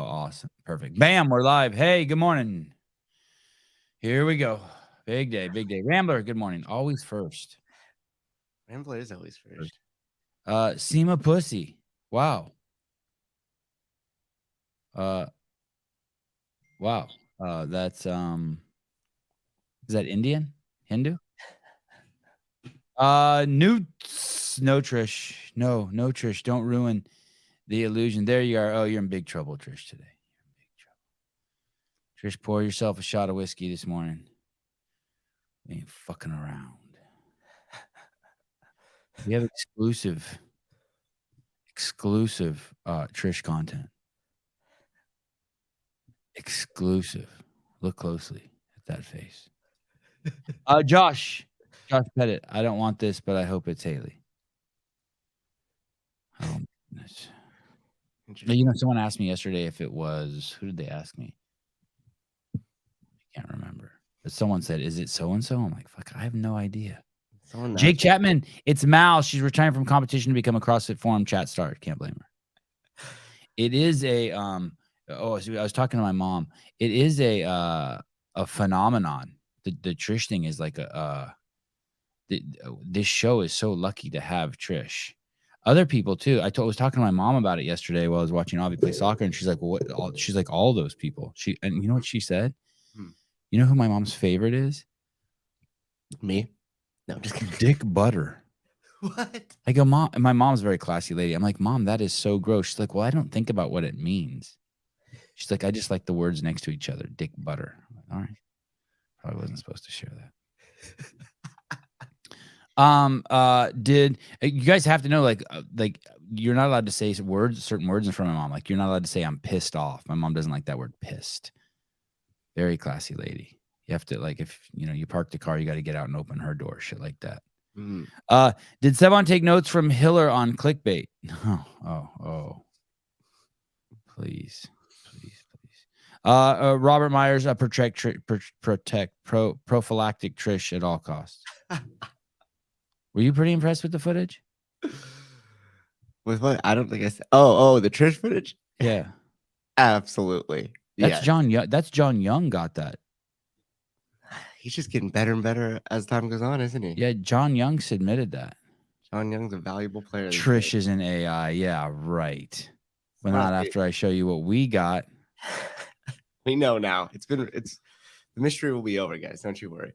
awesome. Perfect. Bam, we're live. Hey, good morning. Here we go. Big day, big day. Rambler, good morning. Always first. Rambler is always first. Seema Pussy. Wow. Wow. That's is that Indian? Hindu? No, Trish. No, Trish. Don't ruin the illusion. There you are. Oh, you're in big trouble, Trish, today. You're in big trouble. Trish, pour yourself a shot of whiskey this morning. We ain't fucking around. We have exclusive Trish content. Exclusive. Look closely at that face. Josh Pettit. I don't want this, but I hope it's Haley. Oh, goodness. Someone asked me yesterday if it was, who did they ask me? I can't remember. But someone said, is it so-and-so? I'm like, fuck, I have no idea. Jake Chapman, it's Mal. She's retiring from competition to become a CrossFit Forum chat star. Can't blame her. It is a, I was talking to my mom. It is a phenomenon. The Trish thing is like this show is so lucky to have Trish. Other people too. I was talking to my mom about it yesterday while I was watching Avi play soccer, and she's like, "Well, what?" She's like, "All those people." And you know what she said? You know who my mom's favorite is? Me? No, I'm just kidding. Dick Butter. What? I go, Mom. And my mom's a very classy lady. I'm like, Mom, that is so gross. She's like, well, I don't think about what it means. She's like, I just like the words next to each other. Dick Butter. I'm like, all right. Probably wasn't supposed to share that. Did you guys have to know, like you're not allowed to say certain words in front of my mom. Like, you're not allowed to say I'm pissed off. My mom doesn't like that word pissed. Very classy lady. You have to, like, if you park the car, you got to get out and open her door, shit like that. Did Sevan take notes from Hiller on clickbait? Oh. Please. Robert Myers, prophylactic Trish at all costs. Were you pretty impressed with the footage? With what? I don't think I said. Oh, the Trish footage? Yeah. Absolutely. That's John Young. That's John Young got that. He's just getting better and better as time goes on, isn't he? Yeah, John Young admitted that. John Young's a valuable player. Trish is an AI. Yeah, right. But not after I show you what we got. We know now. The mystery will be over, guys. Don't you worry.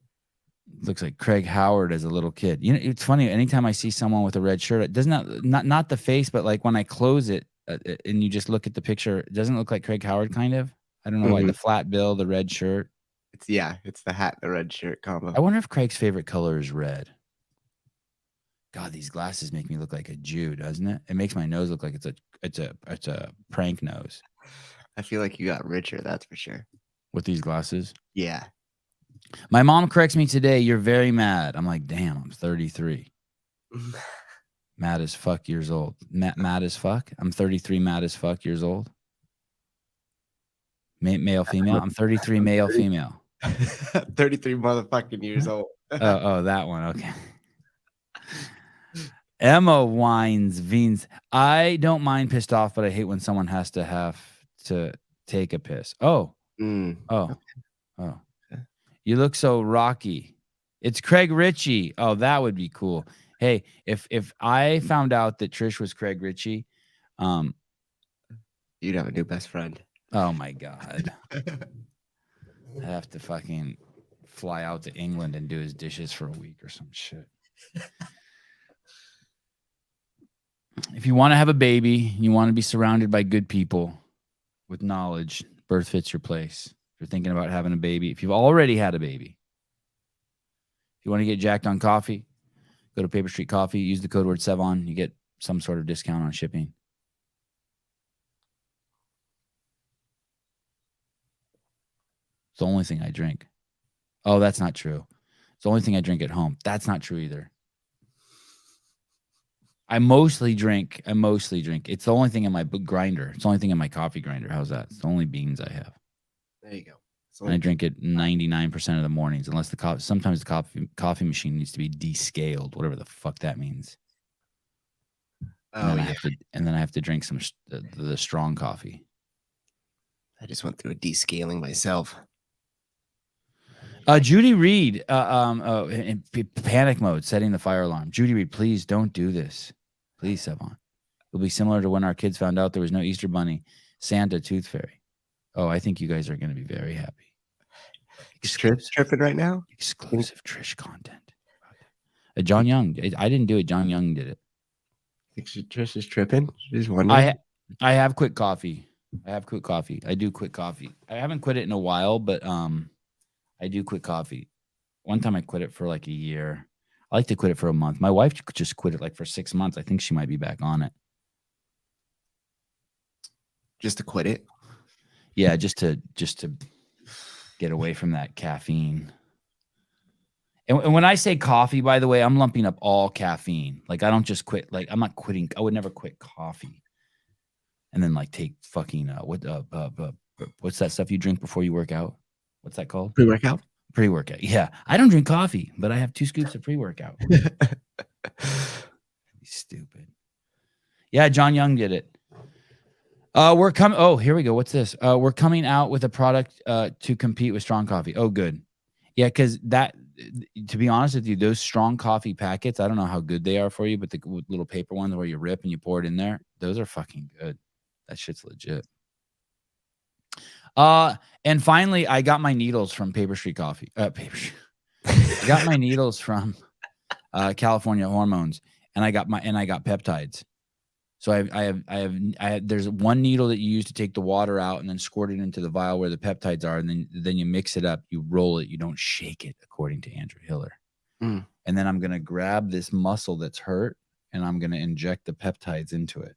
Looks like Craig Howard as a little kid. It's funny. Anytime I see someone with a red shirt, it doesn't not the face, but like when I close it and you just look at the picture, it doesn't look like Craig Howard. Kind of. I don't know why. The flat bill, the red shirt. It's the hat, the red shirt combo. I wonder if Craig's favorite color is red. God, these glasses make me look like a Jew, doesn't it? It makes my nose look like it's a prank nose. I feel like you got richer, that's for sure. With these glasses? Yeah. My mom corrects me today, you're very mad. I'm like, damn, I'm 33. Mad as fuck years old. Mad as fuck? I'm 33 mad as fuck years old. Male, female? I'm 33 male, female. 33 motherfucking years old. Oh, that one. Okay. Emma Wines Veens. I don't mind pissed off, but I hate when someone has to take a piss. Oh. You look so rocky. It's Craig Ritchie. Oh, that would be cool. Hey, if I found out that Trish was Craig Ritchie, you'd have a new best friend. Oh my God. I have to fucking fly out to England and do his dishes for a week or some shit. If you want to have a baby, you want to be surrounded by good people with knowledge, BIRTHFIT's your place. If you're thinking about having a baby, if you've already had a baby, if you want to get jacked on coffee, go to Paper Street Coffee, use the code word Sevan, you get some sort of discount on shipping. It's the only thing I drink. Oh, that's not true. It's the only thing I drink at home. That's not true either. I mostly drink. It's the only thing in my grinder. It's the only thing in my coffee grinder. How's that? It's the only beans I have. There you go. And I drink it 99% of the mornings, unless sometimes the coffee machine needs to be descaled, whatever the fuck that means. And then I have to drink some the strong coffee. I just went through a descaling myself. Judy Reed, in panic mode, setting the fire alarm. Judy Reed, please don't do this. Please, Sevan. It'll be similar to when our kids found out there was no Easter Bunny, Santa, Tooth Fairy. Oh, I think you guys are going to be very happy. Trish tripping right now? Exclusive Trish content. John Young. I didn't do it. John Young did it. Think Trish is tripping? She's wondering. I have quit coffee. I do quit coffee. I haven't quit it in a while, but I do quit coffee. One time I quit it for like a year. I like to quit it for a month. My wife just quit it like for 6 months. I think she might be back on it. Just to quit it? Yeah, just to get away from that caffeine. And when I say coffee, by the way, I'm lumping up all caffeine. Like I don't just quit. Like I'm not quitting. I would never quit coffee. And then like take fucking what's that stuff you drink before you work out? What's that called? Pre-workout? Pre-workout. Yeah. I don't drink coffee, but I have 2 scoops of pre-workout. Stupid. Yeah, John Young did it. We're coming. Oh, here we go. What's this? We're coming out with a product to compete with Strong Coffee. Oh, good. Yeah, because to be honest with you, those Strong Coffee packets, I don't know how good they are for you, but the little paper ones where you rip and you pour it in there, those are fucking good. That shit's legit. And finally, I got my needles from Paper Street Coffee. I got my needles from California Hormones, and I got peptides. So I have. There's one needle that you use to take the water out and then squirt it into the vial where the peptides are, and then you mix it up, you roll it, you don't shake it, according to Andrew Hiller. And then I'm gonna grab this muscle that's hurt, and I'm gonna inject the peptides into it.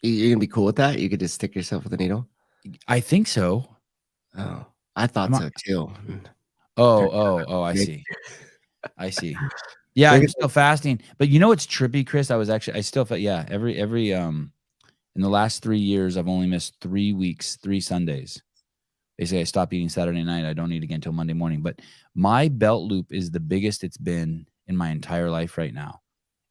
You're gonna be cool with that? You could just stick yourself with a needle? I think so. Oh, I thought so too. I see. Yeah, I'm still fasting. But you know what's trippy, Chris? I still felt, yeah, every in the last 3 years, I've only missed 3 weeks, 3 Sundays. Basically, I stopped eating Saturday night. I don't eat again until Monday morning. But my belt loop is the biggest it's been in my entire life right now.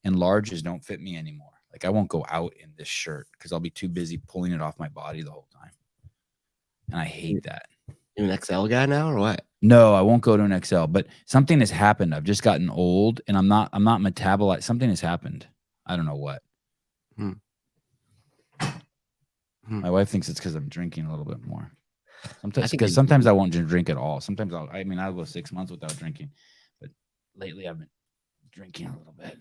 And larges don't fit me anymore. Like I won't go out in this shirt because I'll be too busy pulling it off my body the whole time. And I hate that. You're an XL guy now or what? No, I won't go to an XL, but something has happened. I've just gotten old and I'm not metabolized. Something has happened. I don't know what. My wife thinks it's because I'm drinking a little bit more. Sometimes I won't drink at all. Sometimes I'll go 6 months without drinking, but lately I've been drinking a little bit.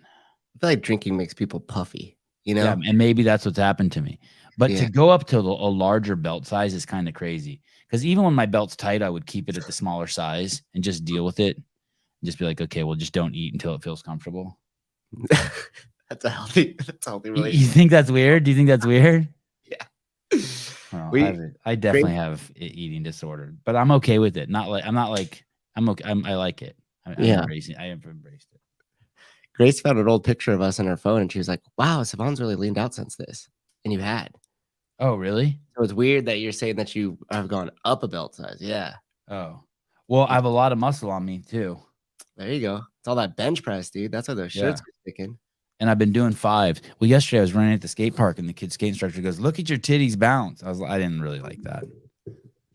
I feel like drinking makes people puffy, you know? Yeah, and maybe that's what's happened to me. But to go up to a larger belt size is kind of crazy. Because even when my belt's tight, I would keep it at the smaller size and just deal with it. And just be like, okay, well, just don't eat until it feels comfortable. That's a healthy relationship. You think that's weird? Do you think that's weird? Yeah. Well, I definitely have an eating disorder, but I'm okay with it. I'm okay. I like it. I have embraced it. Grace found an old picture of us on her phone, and she was like, "Wow, Sevan's really leaned out since this." And you had. Oh, really? So it's weird that you're saying that you have gone up a belt size. Yeah. Oh, well, I have a lot of muscle on me too. There you go. It's all that bench press, dude. That's why those shirts are sticking. And I've been doing 5. Well, yesterday I was running at the skate park, and the kid skate instructor goes, "Look at your titties bounce." I didn't really like that.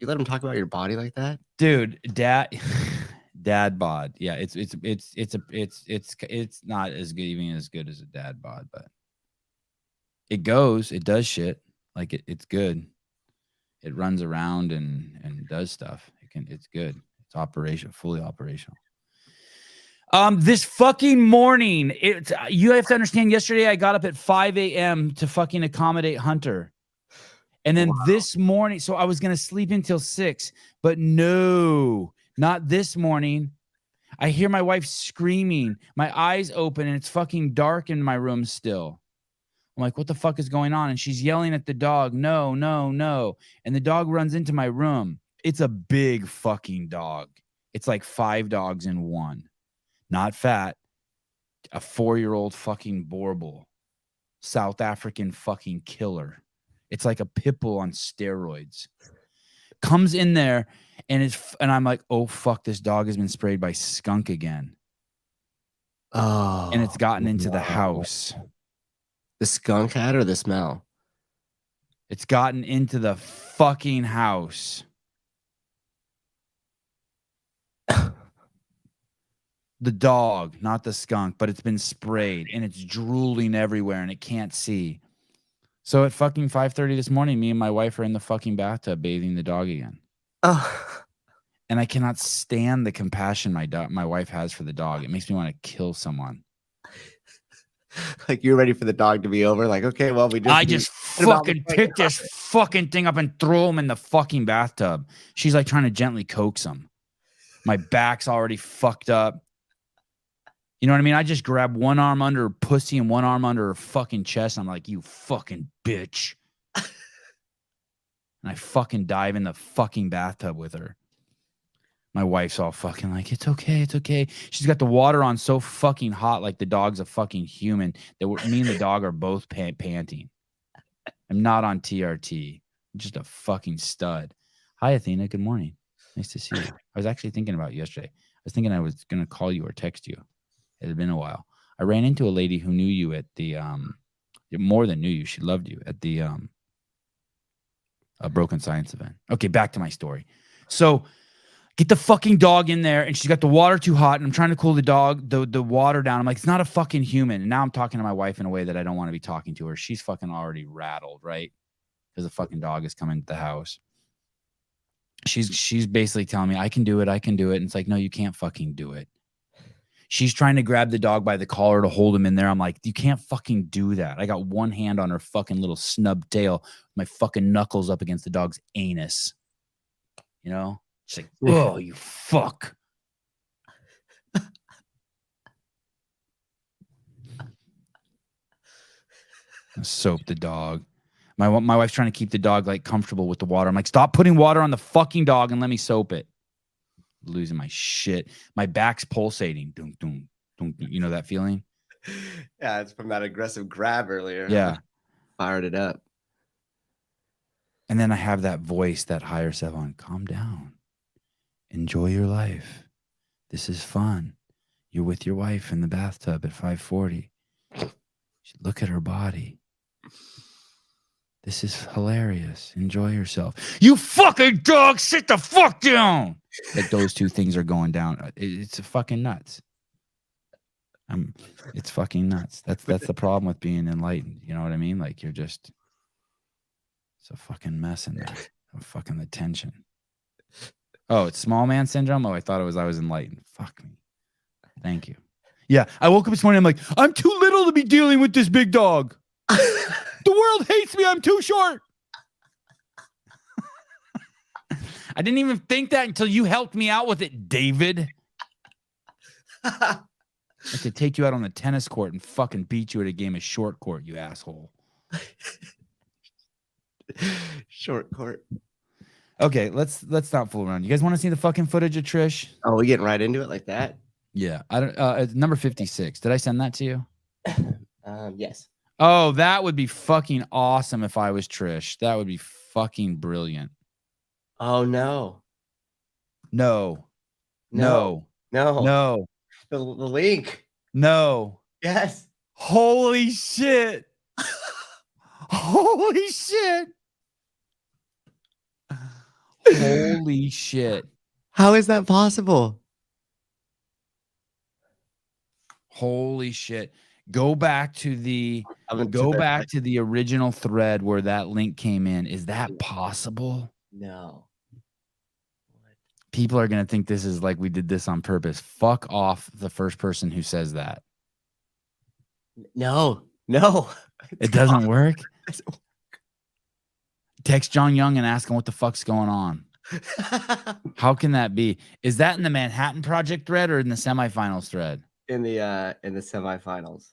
You let him talk about your body like that, dude. Dad bod. Yeah, it's not as good, even as good as a dad bod, but it does shit. Like it's good. It runs around and does stuff. It's good. It's fully operational. This fucking morning, you have to understand, yesterday I got up at 5 a.m. to fucking accommodate Hunter. And then this morning, so I was going to sleep until 6, but no, not this morning. I hear my wife screaming. My eyes open and it's fucking dark in my room still. I'm like, what the fuck is going on? And she's yelling at the dog, no, no, no. And the dog runs into my room. It's a big fucking dog. It's like 5 dogs in one. Not fat. A 4-year-old fucking Boer bull. South African fucking killer. It's like a pit bull on steroids. Comes in there and I'm like, oh fuck, this dog has been sprayed by skunk again. Oh. And it's gotten into the house. The skunk had or the smell? It's gotten into the fucking house. The dog, not the skunk, but it's been sprayed and it's drooling everywhere and it can't see. So at fucking 5:30 this morning, me and my wife are in the fucking bathtub bathing the dog again. Oh. And I cannot stand the compassion my wife has for the dog. It makes me want to kill someone. Like you're ready for the dog to be over. Like, okay, well, I just fucking pick this fucking thing up and throw him in the fucking bathtub. She's like trying to gently coax him. My back's already fucked up. You know what I mean? I just grab one arm under her pussy and one arm under her fucking chest. I'm like, you fucking bitch. And I fucking dive in the fucking bathtub with her. My wife's all fucking like, it's okay, it's okay. She's got the water on so fucking hot, like the dog's a fucking human, that me and the dog are both panting. I'm not on TRT. I'm just a fucking stud. Hi, Athena. Good morning. Nice to see you. I was actually thinking about you yesterday. I was thinking I was going to call you or text you. It had been a while. I ran into a lady who knew you at the, more than knew you. She loved you at the Broken Science event. Okay, back to my story. So get the fucking dog in there, and she's got the water too hot, and I'm trying to cool the water down. I'm like, it's not a fucking human. And now I'm talking to my wife in a way that I don't want to be talking to her. She's fucking already rattled, right? Because the fucking dog is coming to the house. She's basically telling me, I can do it. And it's like, no, you can't fucking do it. She's trying to grab the dog by the collar to hold him in there. I'm like, you can't fucking do that. I got one hand on her fucking little snub tail, my fucking knuckles up against the dog's anus. You know? She's like, oh, you fuck. Soap the dog. My wife's trying to keep the dog like comfortable with the water. I'm like, stop putting water on the fucking dog and let me soap it. Losing my shit. My back's pulsating. Dun, dun, dun, dun. You know that feeling? Yeah, it's from that aggressive grab earlier. Yeah. Fired it up. And then I have that voice, that higher Sevan, calm down. Enjoy your life. This is fun. You're with your wife in the bathtub at 5:40. Look at her body. This is hilarious. Enjoy yourself. You fucking dog, sit the fuck down. Like those two things are going down. It's fucking nuts. It's fucking nuts. That's the problem with being enlightened. You know what I mean? Like you're just, it's a fucking mess in there. Fucking the tension. Oh, it's small man syndrome? Oh, I thought I was enlightened. Fuck me. Thank you. Yeah, I woke up this morning, I'm like, I'm too little to be dealing with this big dog. The world hates me. I'm too short. I didn't even think that until you helped me out with it, David. I could take you out on the tennis court and fucking beat you at a game of short court, you asshole. Short court. Okay, let's not fool around. You guys want to see the fucking footage of Trish? Oh, we getting right into it like that? Yeah. I don't. It's number 56. Did I send that to you? Yes. Oh, that would be fucking awesome if I was Trish. That would be fucking brilliant. Oh no. No. The link. No. Yes. Holy shit. Holy shit. Holy shit. How is that possible? Holy shit. Go back to the original thread where that link came in. Is that possible? No. People are going to think this is like we did this on purpose. Fuck off the first person who says that. No. It doesn't work. Text John Young and ask him what the fuck's going on. How can that be? Is that in the Manhattan Project thread or in the semifinals thread? In the semifinals.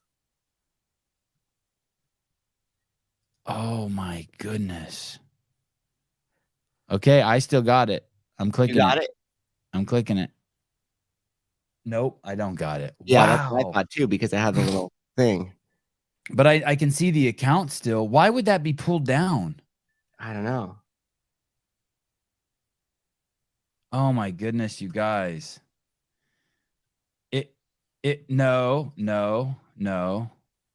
Oh my goodness. Okay, I still got it. I'm clicking it. I'm clicking it. Nope, I don't got it. Yeah, that's what I thought too, because I had the little thing. But I can see the account still. Why would that be pulled down? I don't know. Oh my goodness, you guys. No.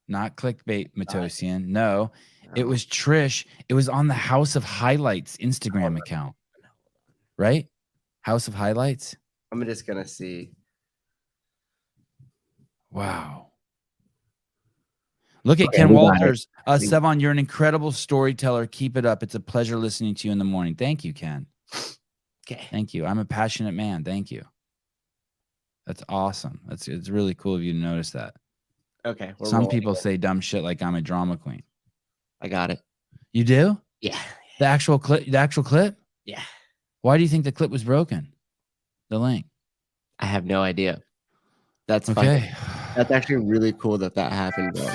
Not clickbait, Matosian. No, it was Trish. It was on the House of Highlights Instagram account. Right? House of Highlights. I'm just gonna see. Wow. Look at Ken Walters. Sevan, you're an incredible storyteller. Keep it up. It's a pleasure listening to you in the morning. Thank you, Ken. Okay. Thank you. I'm a passionate man. Thank you. That's awesome. It's really cool of you to notice that. Okay. Some people say dumb shit like I'm a drama queen. I got it. You do? Yeah. The actual clip? Yeah. Why do you think the clip was broken? The link. I have no idea. That's okay. Funny. That's actually really cool that happened, bro.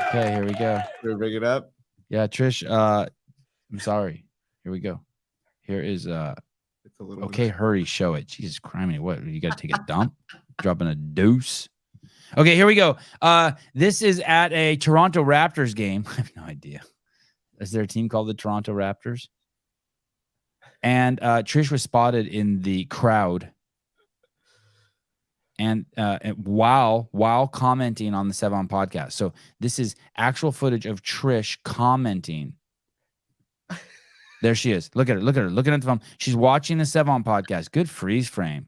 Okay, here we go. Should we bring it up? Yeah, Trish. I'm sorry. Here we go. Here is it's a little okay. Hurry, show it. Jesus Christ! What you got to take a dump? Dropping a deuce. Okay, here we go. This is at a Toronto Raptors game. I have no idea. Is there a team called the Toronto Raptors? And Trish was spotted in the crowd. And while commenting on the Sevan podcast. So this is actual footage of Trish commenting. There she is. Look at her. Looking at the phone. She's watching the Sevan podcast. Good freeze frame.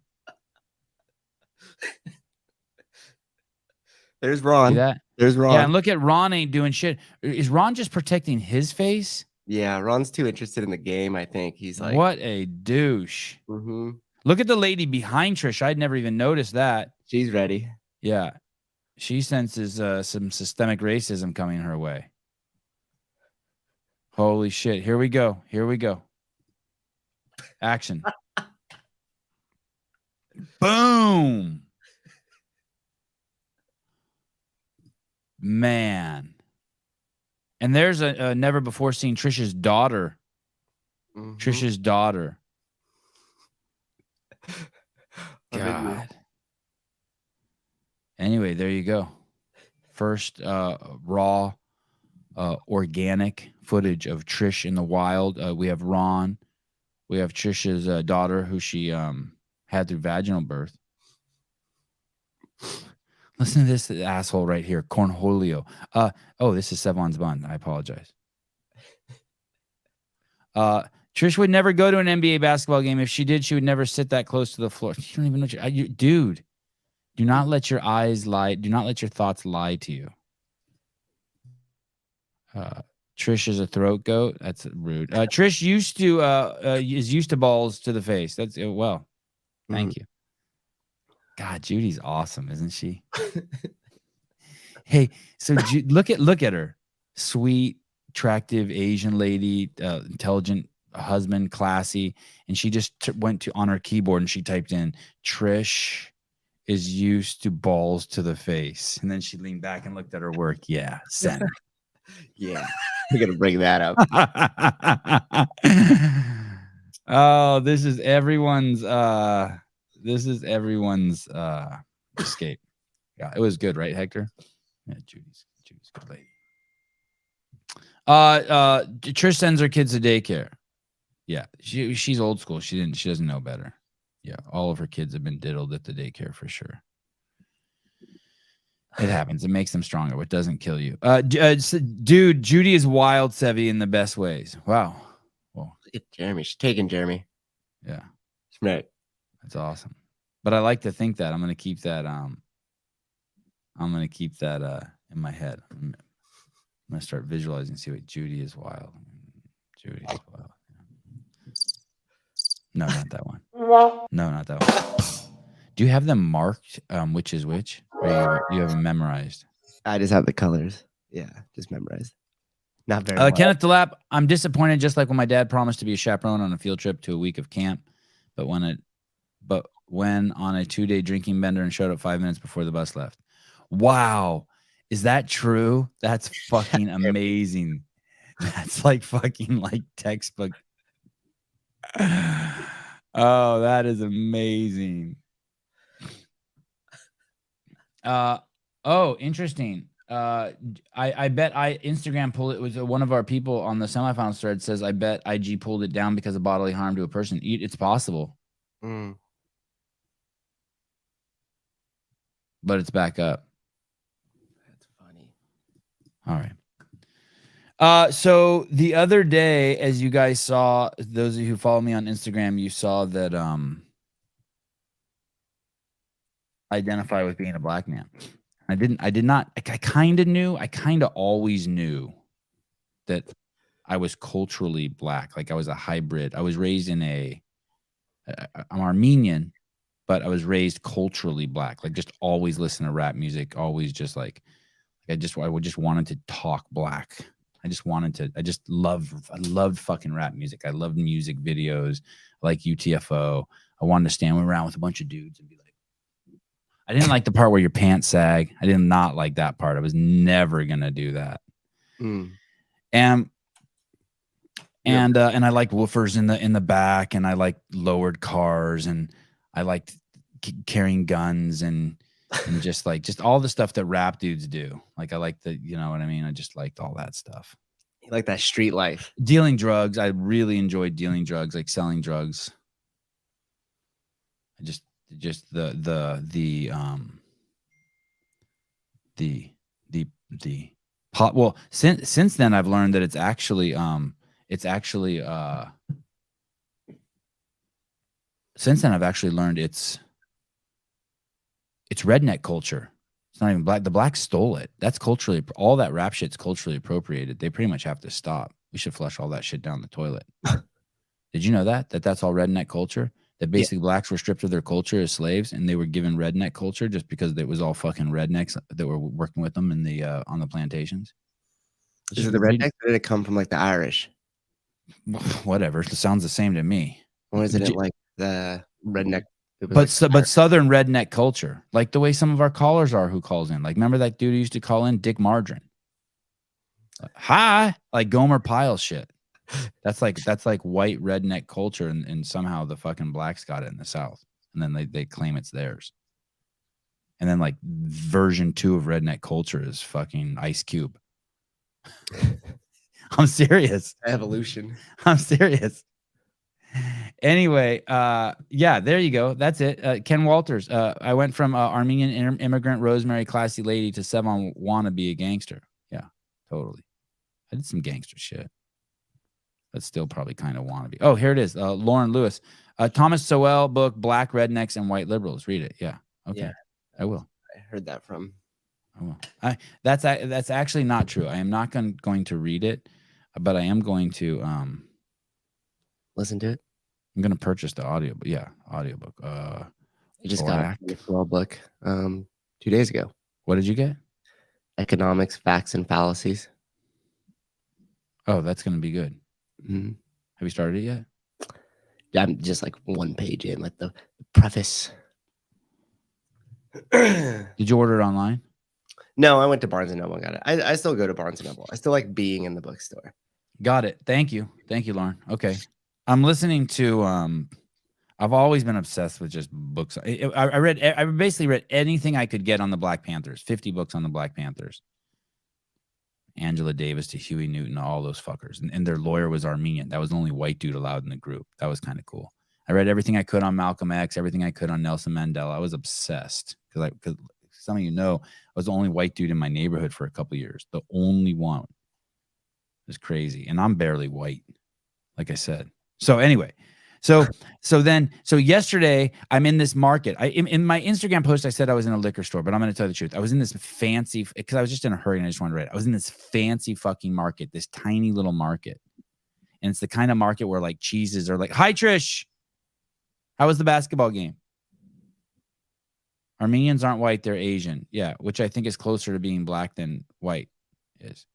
There's Ron. See that? There's Ron. Yeah, and look at Ron ain't doing shit. Is Ron just protecting his face? Yeah, Ron's too interested in the game, I think. He's like... What a douche. Mm-hmm. Look at the lady behind Trish. I'd never even noticed that. She's ready. Yeah. She senses some systemic racism coming her way. Holy shit. Here we go. Action. Boom. Man. And there's a never before seen Trish's daughter. Mm-hmm. Trish's daughter. God. Anyway, there you go. First raw, organic footage of Trish in the wild. We have Ron. We have Trish's daughter, who she had through vaginal birth. Listen to this asshole right here, Cornholio. This is Sevan's bun. I apologize. Trish would never go to an NBA basketball game. If she did, she would never sit that close to the floor. You don't even know dude. Do not let your eyes lie. Do not let your thoughts lie to you. Trish is a throat goat. That's rude. Trish is used to balls to the face. That's well. Thank you. God, Judy's awesome, isn't she? Hey, so look at her. Sweet, attractive Asian lady, intelligent husband, classy, and she just went on her keyboard and she typed in Trish is used to balls to the face, and then she leaned back and looked at her work. Yeah, send. Yeah, we're gonna bring that up. Oh, this is everyone's escape. Yeah, it was good, right, Hector? Yeah, Judy's good lady. Trish sends her kids to daycare. Yeah, she's old school. She doesn't know better. Yeah, all of her kids have been diddled at the daycare for sure. It happens. It makes them stronger. What doesn't kill you. Dude, Judy is wild, Sevi, in the best ways. Wow. Well, look at Jeremy. She's taking Jeremy. Yeah. Right. That's awesome. But I like to think that I'm gonna keep that in my head. I'm gonna start visualizing, see what Judy is wild. Judy is wild. No, not that one. No, not that one. Do you have them marked, which is which? Or you have them memorized? I just have the colors. Yeah, just memorized. Not very well. Kenneth DeLapp, I'm disappointed, just like when my dad promised to be a chaperone on a field trip to a week of camp, but when on a 2-day drinking bender and showed up 5 minutes before the bus left. Wow. Is that true? That's fucking amazing. That's like fucking like textbook. Oh, that is amazing. Interesting. I bet Instagram pulled it. Was one of our people on the semifinals thread says, I bet IG pulled it down because of bodily harm to a person. It's possible. But it's back up. That's funny. All right. So the other day, as you guys saw, those of you who follow me on Instagram, you saw that I identify with being a black man. I kind of knew. I kind of always knew that I was culturally black. Like I was a hybrid. I was raised in I'm Armenian, but I was raised culturally black. Like just always listen to rap music. Always just like, I just wanted to talk black. I loved fucking rap music. I loved music videos like UTFO. I wanted to stand around with a bunch of dudes and be like, I didn't like the part where your pants sag. I did not like that part. I was never going to do that. And I liked woofers in the back, and I liked lowered cars, and I liked carrying guns and just all the stuff that rap dudes do. Like I like you know what I mean? I just liked all that stuff. You like that street life. Dealing drugs. I really enjoyed dealing drugs, like selling drugs. I just well, since then I've learned that it's actually since then I've actually learned it's redneck culture. It's not even black. The blacks stole it. That's culturally, all that rap shit's culturally appropriated. They pretty much have to stop. We should flush all that shit down the toilet. Did you know that's all redneck culture? That basically blacks were stripped of their culture as slaves, and they were given redneck culture just because it was all fucking rednecks that were working with them in the on the plantations. Is it the rednecks, or did it come from like the Irish? Whatever. It sounds the same to me. Or is it like the redneck? But Southern redneck culture, like the way some of our callers are who calls in. Like, remember that dude who used to call in, Dick Margarine? Hi, like Gomer Pyle shit. That's like white redneck culture, and somehow the fucking blacks got it in the South, and then they claim it's theirs. And then like version 2 of redneck culture is fucking Ice Cube. I'm serious. Evolution. I'm serious. Anyway, yeah, there you go. That's it. Ken Walters. I went from Armenian immigrant, Rosemary, classy lady to Sevan wanna be a gangster. Yeah, totally. I did some gangster shit. But still probably kind of wanna be. Oh, here it is. Lauren Lewis. Thomas Sowell book, Black Rednecks and White Liberals. Read it. Yeah. Okay. Yeah, I will. I heard that from. I will. That's actually not true. I am not going to read it, but I am going to listen to it. I'm going to purchase the audiobook. Yeah, audiobook. You just got a small book 2 days ago. What did you get? Economics, Facts, and Fallacies. Oh, that's going to be good. Mm-hmm. Have you started it yet? I'm just like one page in, like the preface. Did you order it online? No, I went to Barnes & Noble and got it. I still go to Barnes & Noble. I still like being in the bookstore. Got it. Thank you. Thank you, Lauren. Okay. I'm listening to, I've always been obsessed with just books. I basically read anything I could get on the Black Panthers, 50 books on the Black Panthers. Angela Davis to Huey Newton, all those fuckers. And their lawyer was Armenian. That was the only white dude allowed in the group. That was kind of cool. I read everything I could on Malcolm X, everything I could on Nelson Mandela. I was obsessed because some of you know, I was the only white dude in my neighborhood for a couple of years. The only one. It was crazy. And I'm barely white, like I said. So anyway, so yesterday I'm in this market. In my Instagram post, I said I was in a liquor store, but I'm going to tell you the truth. I was in this fancy, because I was just in a hurry and I just wanted to read it. I was in this fancy fucking market, this tiny little market. And it's the kind of market where like cheeses are like, hi, Trish. How was the basketball game? Armenians aren't white, they're Asian. Yeah, which I think is closer to being black than white is.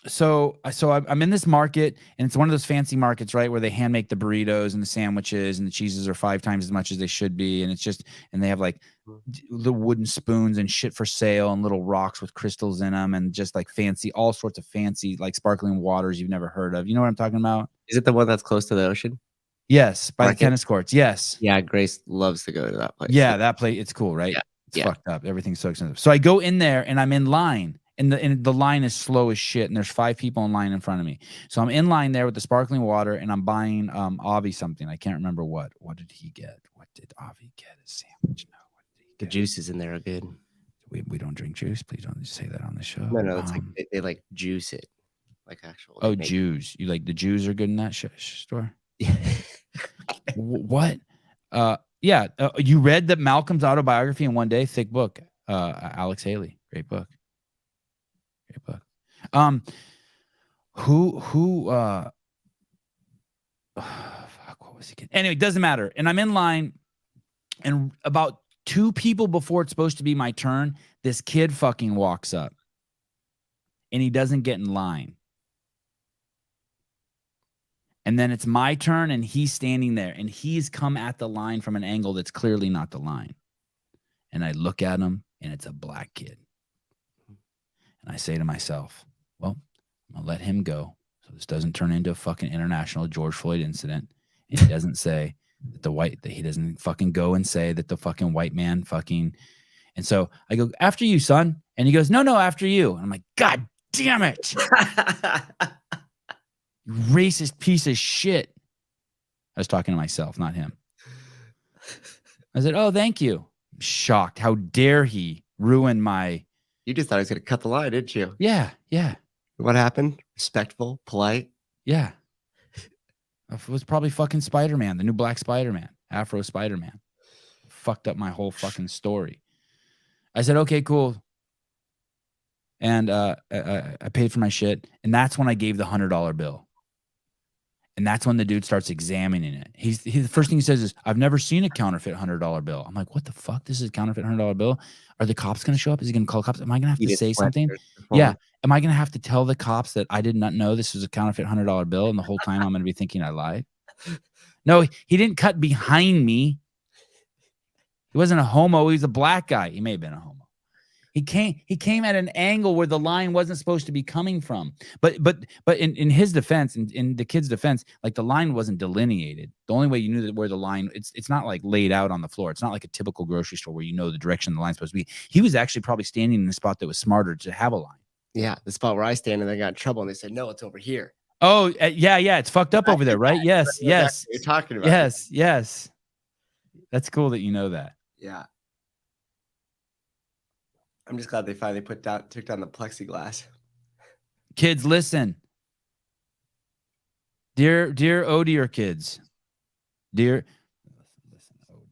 So I'm in this market, and it's one of those fancy markets, right, where they hand make the burritos and the sandwiches, and the cheeses are 5 times as much as they should be, and it's just, and they have like the wooden spoons and shit for sale, and little rocks with crystals in them, and just like fancy, all sorts of fancy, like sparkling waters you've never heard of. You know what I'm talking about? Is it the one that's close to the ocean? Yes, by the tennis courts. Yes. Yeah, Grace loves to go to that place. Yeah, that place. It's cool, right? Yeah. It's fucked up. Everything's so expensive. So I go in there and I'm in line, and the line is slow as shit, and there's 5 people in line in front of me. So I'm in line there with the sparkling water, and I'm buying Avi something. I can't remember what. What did he get? What did Avi get? A sandwich? No. What did he get? The juices in there are good. We don't drink juice. Please don't say that on the show. No, it's like they like juice it, like actual. Oh, Jews. You like the Jews are good in that store? What? Yeah. You read that Malcolm's autobiography in one day? Thick book. Alex Haley. Great book. Fuck, what was he getting? Anyway, doesn't matter. And I'm in line, and about 2 people before it's supposed to be my turn, this kid fucking walks up, and he doesn't get in line. And then it's my turn, and he's standing there, and he's come at the line from an angle that's clearly not the line. And I look at him, and it's a black kid. And I say to myself, well, I'm going to let him go so this doesn't turn into a fucking international George Floyd incident. And he doesn't say that he doesn't fucking go and say that the fucking white man fucking. And so I go, after you, son. And he goes, no, after you. And I'm like, God damn it. You racist piece of shit. I was talking to myself, not him. I said, oh, thank you. I'm shocked. How dare he ruin my. You just thought he was going to cut the line, didn't you? Yeah. What happened? Respectful, polite? Yeah. It was probably fucking Spider-Man, the new black Spider-Man, Afro Spider-Man. Fucked up my whole fucking story. I said, okay, cool. And I paid for my shit. And that's when I gave the $100 bill. And that's when the dude starts examining it. The first thing he says is, I've never seen a counterfeit $100 bill. I'm like, what the fuck? This is a counterfeit $100 bill? Are the cops going to show up? Is he going to call cops? Am I going to have to say something? Yeah. Am I going to have to tell the cops that I did not know this was a counterfeit $100 bill, and the whole time I'm going to be thinking I lied? No, he didn't cut behind me. He wasn't a homo. He was a black guy. He may have been a homo. He came at an angle where the line wasn't supposed to be coming from. But in his defense, in the kid's defense, like the line wasn't delineated. The only way you knew that where the line, it's not like laid out on the floor. It's not like a typical grocery store where you know the direction the line's supposed to be. He was actually probably standing in the spot that was smarter to have a line. Yeah, the spot where I stand, and they got in trouble, and they said, no, it's over here. Oh, yeah, it's fucked up over there, right? Yes. Exactly you're talking about. Yes. That's cool that you know that. Yeah. I'm just glad they finally took down the plexiglass. Kids, listen. Dear Odier kids. Listen,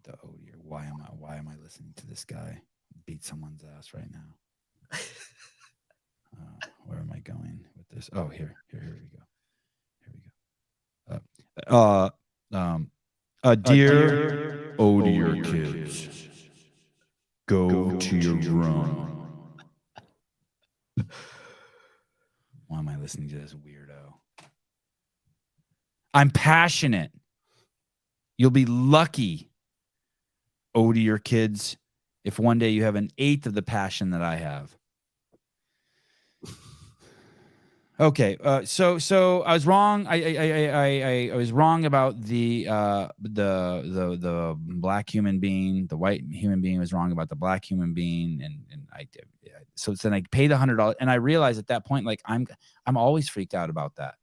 the Odier. Why am I listening to this guy beat someone's ass right now? Where am I going with this? Oh, here we go. Dear Odier kids. Go to your room. Why am I listening to this weirdo? I'm passionate. You'll be lucky, Odier kids, if one day you have an 1/8 of the passion that I have. Okay, so I was wrong. I was wrong about the black human being. The white human being was wrong about the black human being, and so then I paid the $100, and I realized at that point, like I'm always freaked out about that.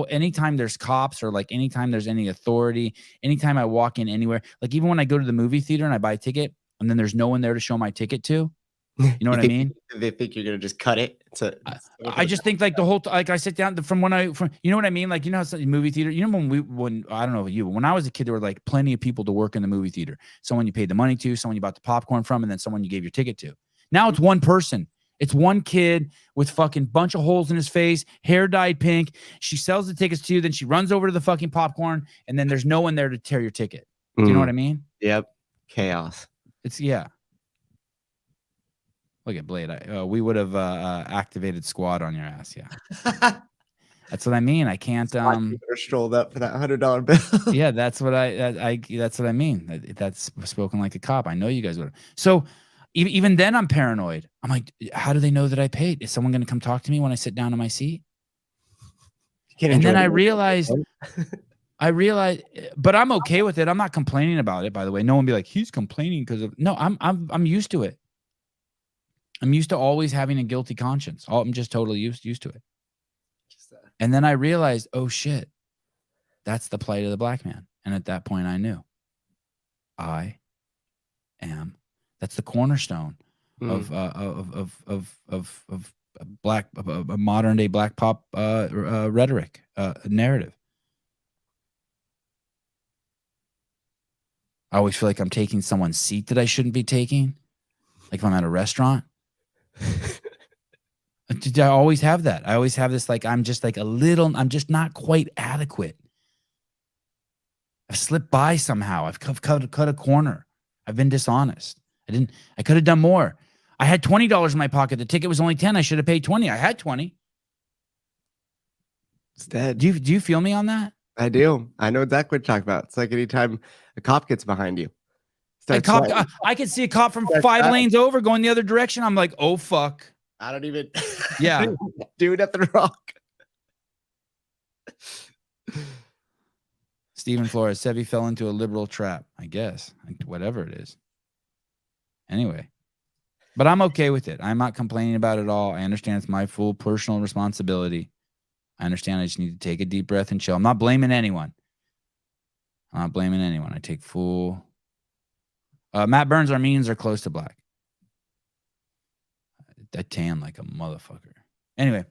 Anytime there's cops, or like anytime there's any authority, anytime I walk in anywhere, like even when I go to the movie theater and I buy a ticket, and then there's no one there to show my ticket to. You know what I mean? They think you're gonna just cut it. I just think like the whole like I sit down from you know what I mean? Like, you know how movie theater, you know when I don't know about you, but when I was a kid, there were like plenty of people to work in the movie theater. Someone you paid the money to, someone you bought the popcorn from, and then someone you gave your ticket to. Now it's one person. It's one kid with fucking bunch of holes in his face, hair dyed pink. She sells the tickets to you, then she runs over to the fucking popcorn, and then there's no one there to tear your ticket. Do you know what I mean? Yep. Chaos. Yeah. Look at Blade. We would have activated squad on your ass. Yeah, that's what I mean. I can't. Strolled up for that $100 bill. Yeah, that's what that's what I mean. That's spoken like a cop. I know you guys would. So even then, I'm paranoid. I'm like, how do they know that I paid? Is someone going to come talk to me when I sit down in my seat? And then I realized, but I'm okay with it. I'm not complaining about it. By the way, no one be like, he's complaining because of. No, I'm used to it. I'm used to always having a guilty conscience. I'm just totally used to it. And then I realized, oh shit, that's the plight of the black man. And at that point I knew that's the cornerstone of black modern day black pop rhetoric narrative. I always feel like I'm taking someone's seat that I shouldn't be taking. Like if I'm at a restaurant. I always have that. I always have this, like, I'm just not quite adequate. I've slipped by somehow. I've cut a corner. I've been dishonest. I could have done more. I had $20 in my pocket. The ticket was only 10. I should have paid 20. I had 20. It's dead. Do you feel me on that? I do. I know exactly what you're talking about. It's like anytime a cop gets behind you. I could see a cop from 5 lanes over going the other direction. I'm like, oh, fuck. I don't even do nothing wrong. Stephen Flores, Sevi fell into a liberal trap, I guess. Whatever it is. Anyway. But I'm okay with it. I'm not complaining about it at all. I understand it's my full personal responsibility. I understand I just need to take a deep breath and chill. I'm not blaming anyone. I take full... Matt Burns, Armenians are close to black. I tan like a motherfucker. Anyway,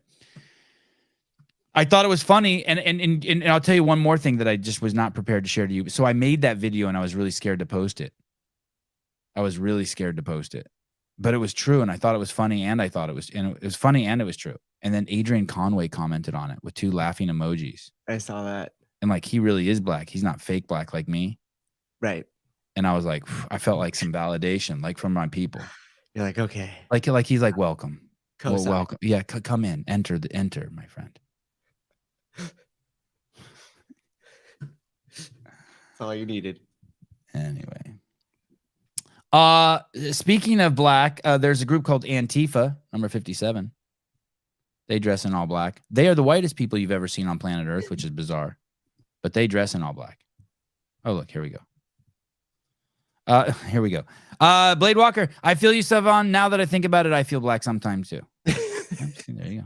I thought it was funny, and I'll tell you one more thing that I just was not prepared to share to you. So I made that video, and I was really scared to post it. But it was true, and I thought it was funny, and it was funny, and it was true. And then Adrian Conway commented on it with 2 laughing emojis. I saw that. And like, he really is black. He's not fake black like me. Right. And I was like, I felt like some validation, like from my people. You're like, okay. Like he's like, welcome. Well, welcome. Yeah, come in. Enter, my friend. That's all you needed. Anyway. Speaking of black, there's a group called Antifa, number 57. They dress in all black. They are the whitest people you've ever seen on planet Earth, which is bizarre. But they dress in all black. Oh, look, here we go. Blade Walker, I feel you, Sevan. Now that I think about it, I feel black sometimes too. There you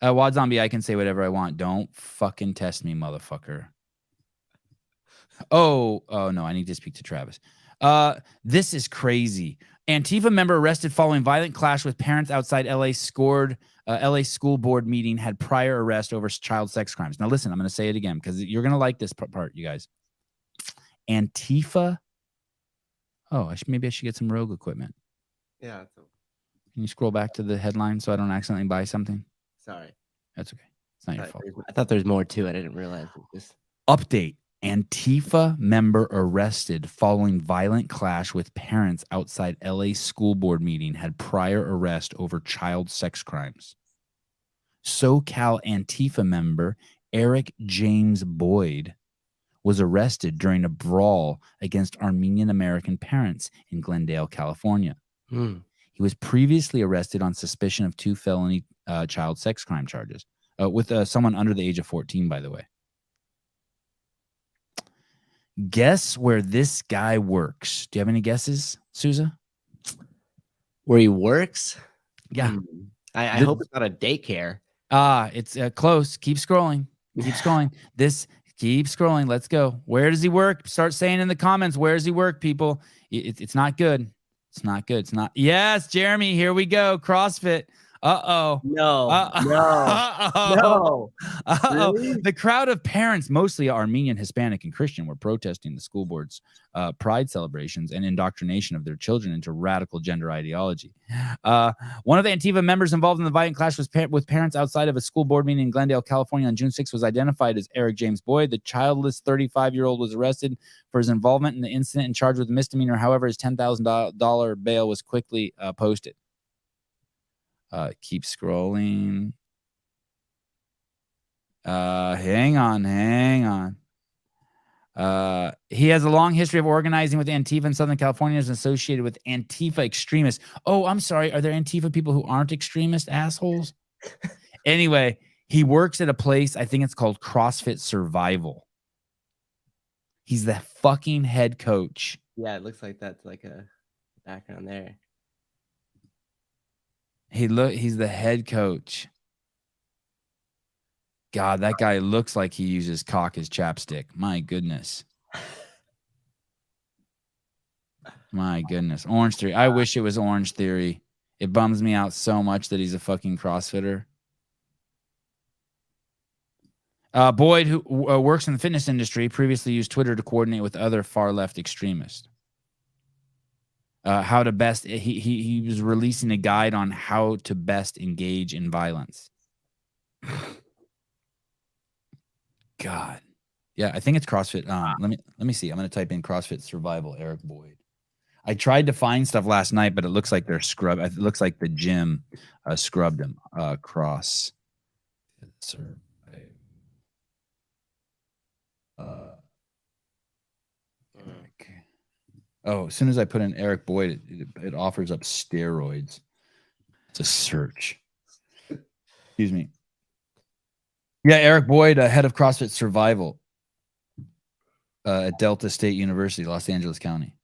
go. Wad Zombie, I can say whatever I want. Don't fucking test me, motherfucker. Oh no, I need to speak to Travis. This is crazy. Antifa member arrested following violent clash with parents outside LA LA school board meeting had prior arrest over child sex crimes. Now listen, I'm going to say it again because you're going to like this part, you guys. Antifa. Oh, maybe I should get some Rogue equipment. Yeah. Can you scroll back to the headline so I don't accidentally buy something? Sorry. That's okay. It's not your fault. I thought there's more to it. I didn't realize this. Update. Antifa member arrested following violent clash with parents outside LA school board meeting had prior arrest over child sex crimes. SoCal Antifa member Eric James Boyd was arrested during a brawl against Armenian American parents in Glendale, California. He was previously arrested on suspicion of 2 felony child sex crime charges with someone under the age of 14, by the way. Guess where this guy works? Do you have any guesses, Souza? Where he works? Yeah. I hope it's not a daycare. It's close. Keep scrolling. Keep scrolling. Let's go. Where does he work? Start saying in the comments, where does he work, people? It's not good. It's not good. It's not. Yes, Jeremy, here we go. CrossFit. Uh-oh. No. Really? The crowd of parents, mostly Armenian, Hispanic, and Christian, were protesting the school board's pride celebrations and indoctrination of their children into radical gender ideology. One of the Antifa members involved in the violent clash with parents outside of a school board meeting in Glendale, California on June 6 was identified as Eric James Boyd. The childless 35-year-old was arrested for his involvement in the incident and charged with a misdemeanor. However, his $10,000 bail was quickly posted. Keep scrolling. Hang on. He has a long history of organizing with Antifa in Southern California, is associated with Antifa extremists. Oh, I'm sorry. Are there Antifa people who aren't extremist assholes? Anyway, he works at a place, I think it's called CrossFit Survival. He's the fucking head coach. Yeah, it looks like that's like a background there. He's the head coach. God, that guy looks like he uses cock as chapstick. My goodness. My goodness. Orange Theory. I wish it was Orange Theory. It bums me out so much that he's a fucking CrossFitter. Boyd, who works in the fitness industry, previously used Twitter to coordinate with other far-left extremists. How to best... He was releasing a guide on how to best engage in violence. God. Yeah, I think it's CrossFit. Let me see. I'm going to type in CrossFit Survival, Eric Boyd. I tried to find stuff last night, but it looks like they're scrubbed. It looks like the gym scrubbed them. CrossFit Survival. Oh, as soon as I put in Eric Boyd, it offers up steroids. It's a search. Excuse me. Yeah, Eric Boyd, head of CrossFit Survival at Delta State University, Los Angeles County.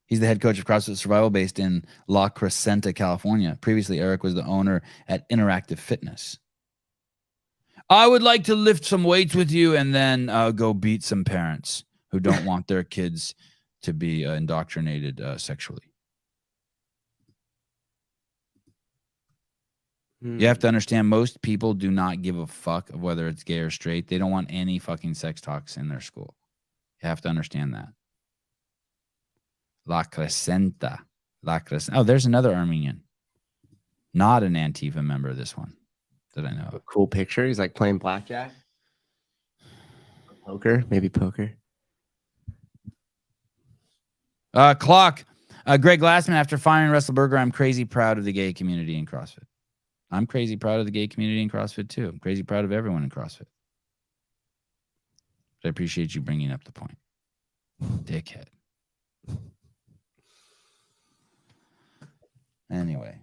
He's the head coach of CrossFit Survival based in La Crescenta, California. Previously, Eric was the owner at Interactive Fitness. I would like to lift some weights with you and then go beat some parents who don't want their kids to be indoctrinated sexually. You have to understand, most people do not give a fuck of whether it's gay or straight. They don't want any fucking sex talks in their school. You have to understand that. La Crescenta. Oh, there's another Armenian. Not an Antifa member, this one that I know. A cool picture. He's like playing blackjack. Poker. Maybe poker. Clock. Greg Glassman, after firing Russell Berger, I'm crazy proud of the gay community in CrossFit. I'm crazy proud of the gay community in CrossFit too. I'm crazy proud of everyone in CrossFit. But I appreciate you bringing up the point. Dickhead. Anyway,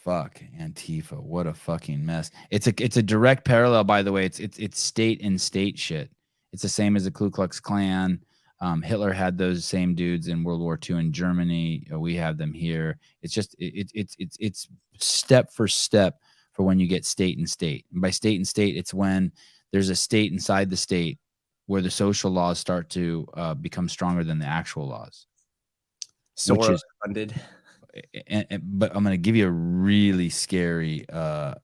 fuck Antifa. What a fucking mess. It's a direct parallel, by the way. It's state and state shit. It's the same as the Ku Klux Klan. Hitler had those same dudes in World War II in Germany. We have them here. It's just it's step for step for when you get state and state. And by state and state, it's when there's a state inside the state where the social laws start to become stronger than the actual laws. Which is funded. But I'm going to give you a really scary. I'm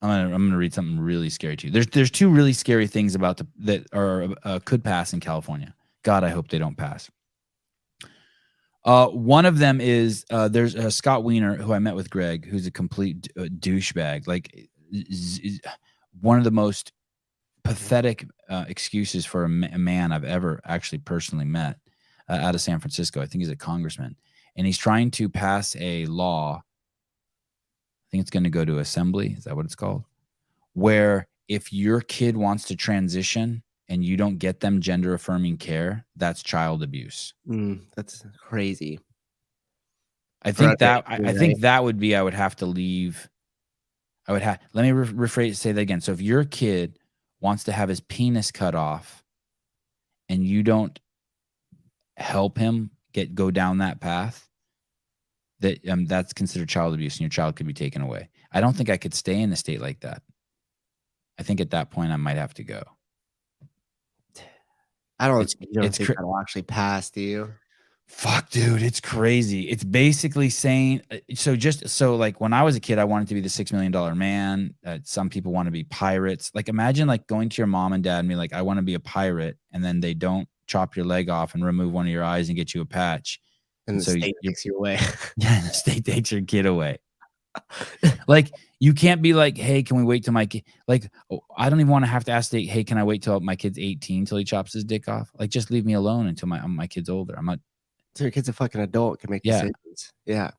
going to read something really scary to you. There's two really scary things about that are could pass in California. God, I hope they don't pass. One of them is there's Scott Wiener, who I met with Greg, who's a complete douchebag. Like one of the most pathetic excuses for a man I've ever actually personally met out of San Francisco. I think he's a congressman, and he's trying to pass a law. I think it's going to go to assembly. Is that what it's called? Where if your kid wants to transition and you don't get them gender affirming care, that's child abuse. That's crazy. I think that would be, I would have to leave. Let me say that again. So if your kid wants to have his penis cut off and you don't help him go down that path, that's considered child abuse and your child could be taken away. I don't think I could stay in a state like that. I think at that point I might have to go. I don't think that'll actually pass, do you? Fuck, dude, it's crazy. It's basically saying, so like when I was a kid, I wanted to be the $6 million man. Some people want to be pirates. Like imagine like going to your mom and dad and be like, I want to be a pirate. And then they don't chop your leg off and remove one of your eyes and get you a patch. And the state takes you away. Yeah, the state takes your kid away. Like, you can't be like, hey, can we wait till my kid? Like, I don't even want to have to ask state, hey, can I wait till my kid's 18 till he chops his dick off? Like, just leave me alone until my kid's older. I'm not. So your kid's a fucking adult, can make decisions. Yeah.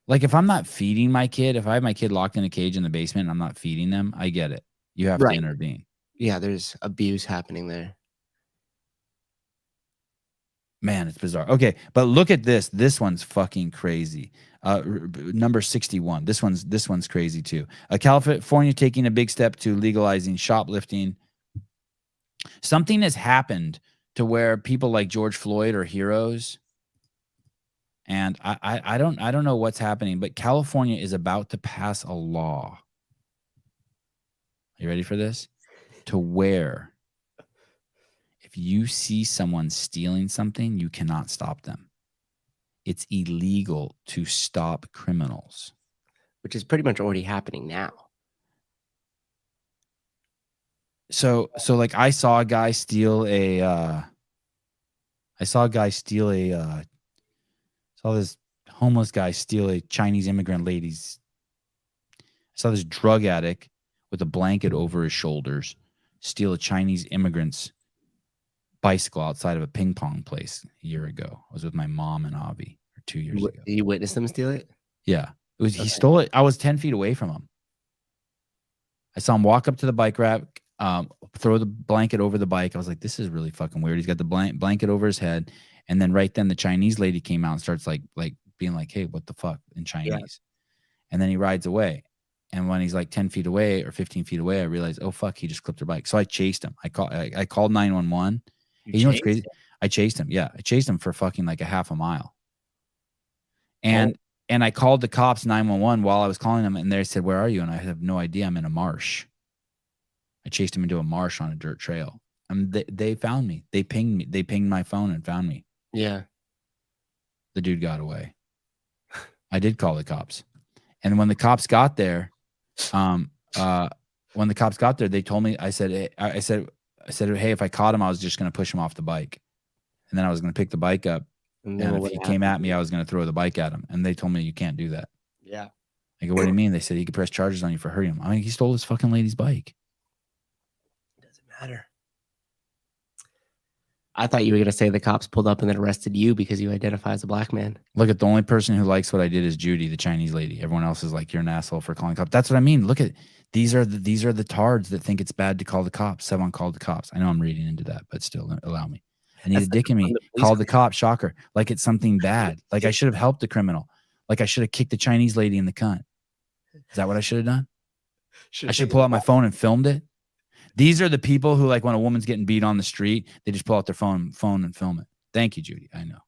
Like, if I'm not feeding my kid, if I have my kid locked in a cage in the basement and I'm not feeding them, I get it. You have to intervene. Yeah, there's abuse happening there. Man, it's bizarre. Okay, but look at this. This one's fucking crazy. Number 61. This one's crazy too. California taking a big step to legalizing shoplifting. Something has happened to where people like George Floyd are heroes. And I don't know what's happening, but California is about to pass a law. Are you ready for this? To where if you see someone stealing something, you cannot stop them. It's illegal to stop criminals. Which is pretty much already happening now. So like I saw a guy steal saw this homeless guy steal a Chinese immigrant lady's. I saw this drug addict with a blanket over his shoulders steal a Chinese immigrant's bicycle outside of a ping pong place a year ago. I was with my mom and Avi 2 years ago. You witnessed him steal it? Yeah. He stole it. I was 10 feet away from him. I saw him walk up to the bike rack, throw the blanket over the bike. I was like, this is really fucking weird. He's got the blanket over his head. And then right then the Chinese lady came out and starts like being like, hey, what the fuck in Chinese? Yeah. And then he rides away. And when he's like 10 feet away or 15 feet away, I realized, oh, fuck, he just clipped her bike. So I chased him. I called 911. You know what's crazy? I chased him. Yeah. I chased him for fucking like a half a mile. And I called the cops 911 while I was calling them. And they said, where are you? And I have no idea. I'm in a marsh. I chased him into a marsh on a dirt trail. They found me. They pinged me. They pinged my phone and found me. Yeah. The dude got away. I did call the cops. And when the cops got there, they told me, I said, hey, if I caught him, I was just going to push him off the bike. And then I was going to pick the bike up. And if he came at me, I was going to throw the bike at him. And they told me, you can't do that. Yeah. I go, what do you mean? They said he could press charges on you for hurting him. I mean, he stole his fucking lady's bike. Doesn't matter. I thought you were going to say the cops pulled up and then arrested you because you identify as a black man. Look at the only person who likes what I did is Judy, the Chinese lady. Everyone else is like, you're an asshole for calling cops. That's what I mean. Look at these are the tards that think it's bad to call the cops. Sevan called the cops. I know I'm reading into that, but still allow me. I need a dick in me. Called the cop. Shocker. Like it's something bad. Like I should have helped the criminal. Like I should have kicked the Chinese lady in the cunt. Is that what I should have done? I should pull out my phone and filmed it. These are the people who, like, when a woman's getting beat on the street, they just pull out their phone and film it. Thank you, Judy. I know.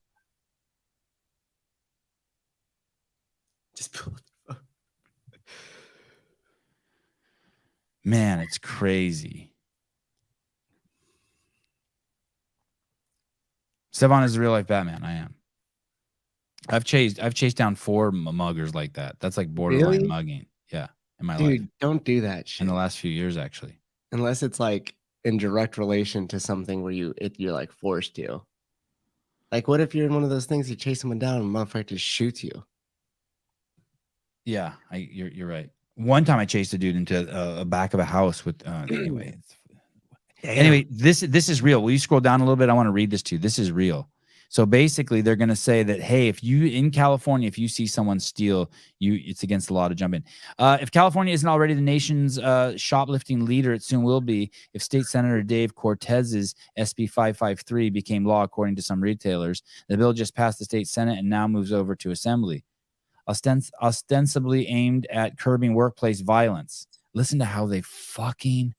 Just pull out the phone. Man, it's crazy. Sevan is a real life Batman. I am. I've chased down 4 muggers like that. That's like borderline mugging. Yeah, in my life. Dude, don't do that shit. In the last few years, actually. Unless it's like in direct relation to something where you're like forced to. Like, what if you're in one of those things, you chase someone down and a motherfucker just shoots you? Yeah, you're right. One time I chased a dude into a back of a house with anyway. Anyway, this is real. Will you scroll down a little bit? I want to read this to you. This is real. So basically, they're going to say that, hey, if you in California, if you see someone steal, it's against the law to jump in. If California isn't already the nation's shoplifting leader, it soon will be. If State Senator Dave Cortez's SB 553 became law, according to some retailers, the bill just passed the state Senate and now moves over to Assembly. Ostensibly aimed at curbing workplace violence. Listen to how they fucking...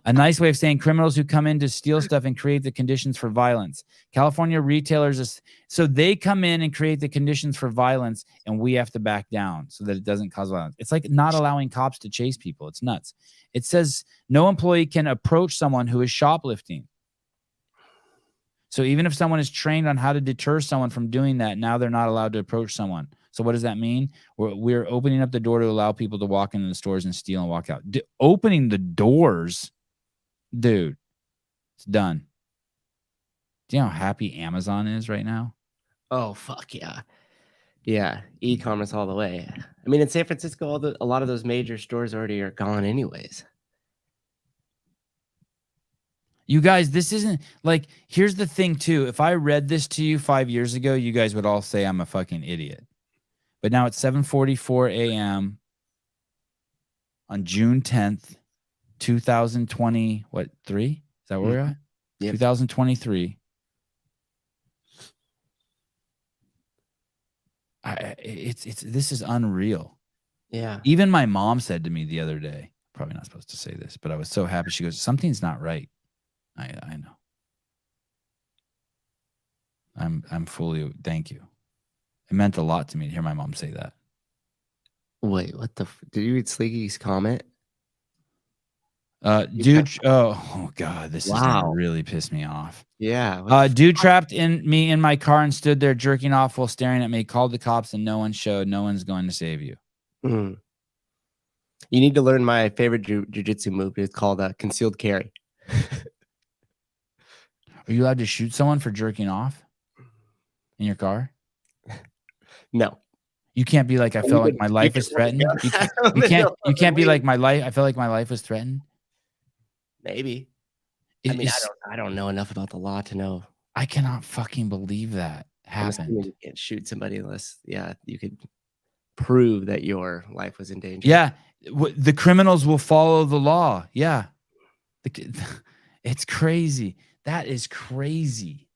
A nice way of saying criminals who come in to steal stuff and create the conditions for violence. California retailers, so they come in and create the conditions for violence, and we have to back down so that it doesn't cause violence. It's like not allowing cops to chase people. It's nuts. It says no employee can approach someone who is shoplifting. So even if someone is trained on how to deter someone from doing that, now they're not allowed to approach someone. So what does that mean? We're opening up the door to allow people to walk into the stores and steal and walk out. Opening the doors... Dude, it's done. Do you know how happy Amazon is right now? Oh, fuck yeah. Yeah, e-commerce all the way. I mean, in San Francisco, a lot of those major stores already are gone anyways. You guys, this isn't like, here's the thing too. If I read this to you 5 years ago, you guys would all say I'm a fucking idiot. But now it's 7:44 a.m. on June 10th. 2020, what, 3? Is that where we're at? Yep. 2023. This is unreal. Yeah. Even my mom said to me the other day, probably not supposed to say this, but I was so happy. She goes, something's not right. I know. I'm fully. Thank you. It meant a lot to me to hear my mom say that. Wait, what the? Did you read Sleeky's comment? Dude. Oh God, this is gonna really piss me off. Yeah. Dude trapped me in my car and stood there jerking off while staring at me. Called the cops and no one showed. No one's going to save you. You need to learn my favorite jiu-jitsu move. It's called concealed carry. Are you allowed to shoot someone for jerking off in your car? No. You can't be like, I felt like my life was threatened. You can't be like, my life. I felt like my life was threatened. Maybe. I don't know enough about the law to know. I cannot fucking believe that happened. You can't shoot somebody unless, you could prove that your life was in danger. Yeah, the criminals will follow the law. Yeah, it's crazy. That is crazy.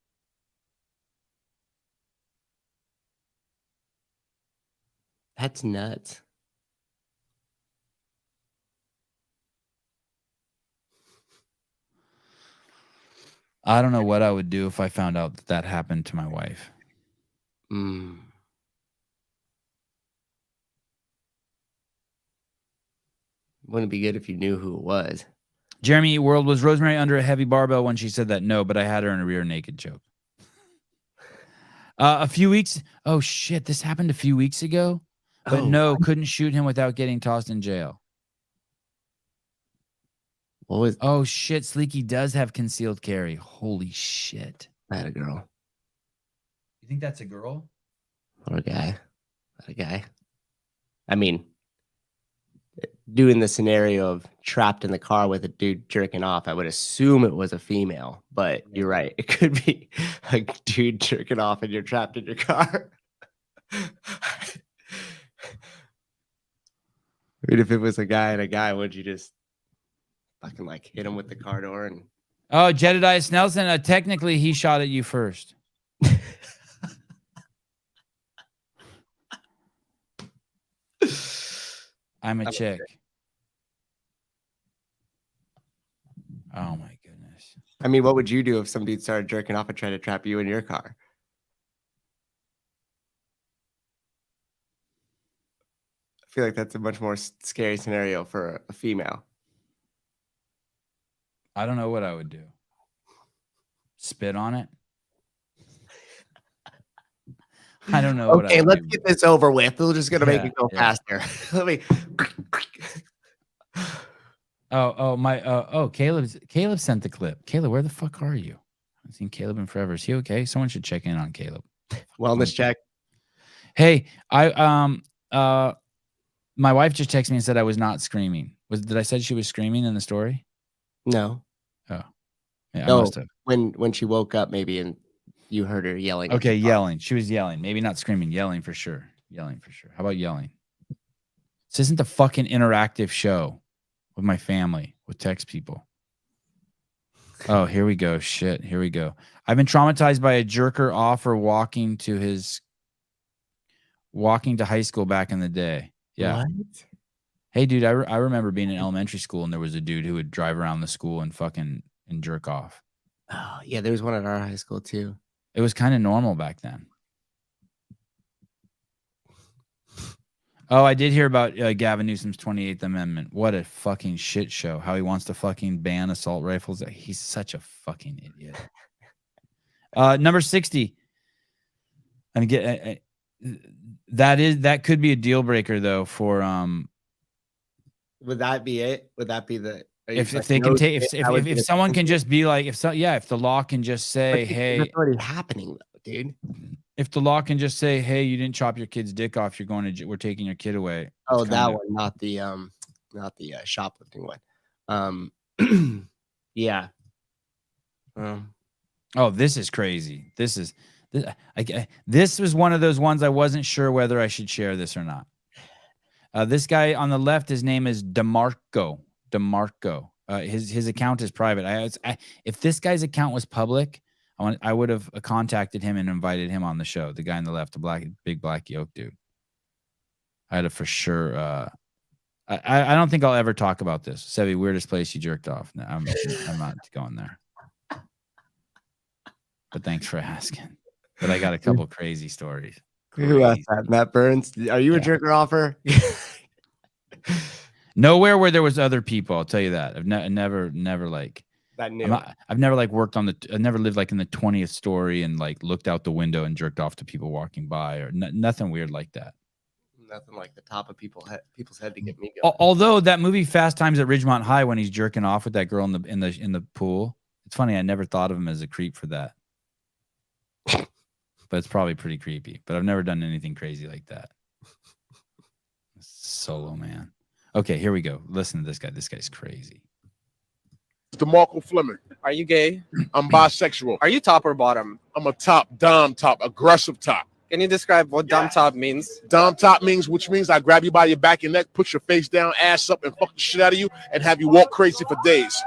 That's nuts. I don't know what I would do if I found out that happened to my wife. Wouldn't it be good if you knew who it was? Jeremy World, was Rosemary under a heavy barbell when she said that? No, but I had her in a rear naked choke. A few weeks. Oh shit, this happened a few weeks ago. But no, couldn't shoot him without getting tossed in jail. What was? Oh shit, Sleeky does have concealed carry. Holy shit. I had a girl. You think that's a girl? Or a guy? A guy. I mean, doing the scenario of trapped in the car with a dude jerking off, I would assume it was a female, but you're right. It could be a dude jerking off and you're trapped in your car. I mean, if it was a guy, would you just fucking like hit him with the car door? And oh, Jedediah Snelson, technically he shot at you first. I'm a chick. Oh my goodness. I mean, what would you do if some dude started jerking off and tried to trap you in your car? I feel like that's a much more scary scenario for a female. I don't know what I would do. Spit on it? I don't know. Okay, let's get this over with. We're just gonna make it go faster. Let me. Caleb sent the clip. Caleb, where the fuck are you? I haven't seen Caleb in forever. Is he okay? Someone should check in on Caleb. Wellness check. Hey, my wife just texted me and said I was not screaming. Did I said she was screaming in the story? No. Oh, yeah, no. I must have. When she woke up, maybe, and you heard her yelling. Okay, yelling. She was yelling. Maybe not screaming. Yelling for sure. Yelling for sure. How about yelling? This isn't the fucking interactive show with my family, with text people. Oh, here we go. Shit, here we go. I've been traumatized by a jerker off for walking to high school back in the day. Yeah. What? Hey, dude, I remember being in elementary school and there was a dude who would drive around the school and jerk off. Oh, yeah, there was one at our high school too. It was kind of normal back then. Oh, I did hear about Gavin Newsom's 28th Amendment. What a fucking shit show. How he wants to fucking ban assault rifles. He's such a fucking idiot. Number 60. And again, that could be a deal breaker though for Would that be it? Would that be the if they can take if someone can just be like if the law can just say, hey, it's already happening though, dude. If the law can just say, hey, you didn't chop your kid's dick off, we're taking your kid away. Oh, that one, not the shoplifting one. Yeah. Oh, this is crazy. This was one of those ones I wasn't sure whether I should share this or not. This guy on the left, his name is DeMarco. His account is private. If this guy's account was public, I would have contacted him and invited him on the show. The guy on the left, the big black yoke dude. I'd have for sure. I don't think I'll ever talk about this. Sevi, weirdest place you jerked off. No, I'm not going there. But thanks for asking. But I got a couple crazy stories. Who asked that? Matt Burns. Are you a jerker offer? Nowhere where there was other people. I'll tell you that. I've never like that new. I've never like worked on I've never lived like in the 20th story and like looked out the window and jerked off to people walking by or nothing weird like that. Nothing like the top of people's head to get me going. Although that movie Fast Times at Ridgemont High, when he's jerking off with that girl in the pool, it's funny. I never thought of him as a creep for that. But it's probably pretty creepy. But I've never done anything crazy like that. Solo man. Okay, here we go. Listen to this guy. This guy's crazy. DeMarco Fleming. Are you gay? I'm bisexual. Are you top or bottom? I'm a top, dom top, aggressive top. Can you describe what dom top means? Dom top which means I grab you by your back and neck, put your face down, ass up, and fuck the shit out of you, and have you walk crazy for days.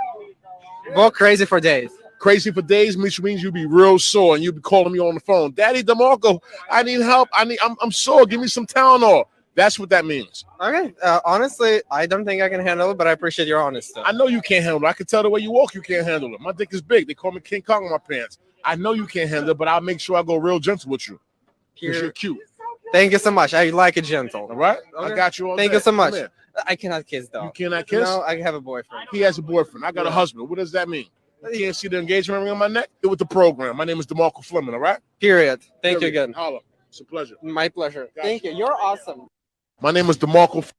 Walk crazy for days. Crazy for days, which means you be real sore and you be calling me on the phone. Daddy DeMarco, I need help. I'm sore. Give me some Tylenol. That's what that means. Okay. Honestly, I don't think I can handle it, but I appreciate your honesty. I know you can't handle it. I can tell the way you walk, you can't handle it. My dick is big. They call me King Kong in my pants. I know you can't handle it, but I'll make sure I go real gentle with you. Because you're cute. Thank you so much. I like it gentle. All right? Okay. I got you on Thank that. you so much. I cannot kiss, though. You cannot kiss? No, I have a boyfriend. He has a boyfriend. I got a husband. What does that mean? You can't see the engagement ring on my neck? It was the program. My name is DeMarco Fleming, all right? Period. Thank you again. Holla. It's a pleasure. My pleasure. Thank you. You're awesome. My name is DeMarco.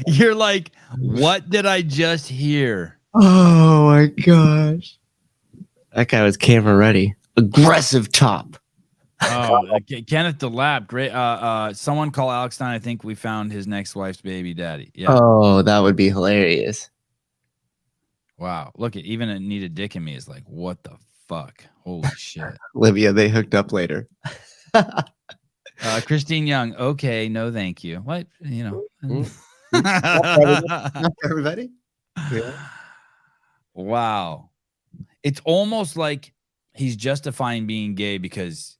You're like, what did I just hear? Oh my gosh. That guy was camera ready. Aggressive top. Oh, Kenneth DeLab. Great. Someone call Alex Stein. I think we found his next wife's baby daddy. Yeah. Oh, that would be hilarious. Wow. Look at even Anita Dick in me is like, what the fuck? Holy shit. Olivia, they hooked up later. Christine Young. Okay. No, thank you. What? You know. Not everybody. Yeah. Wow. It's almost like he's justifying being gay because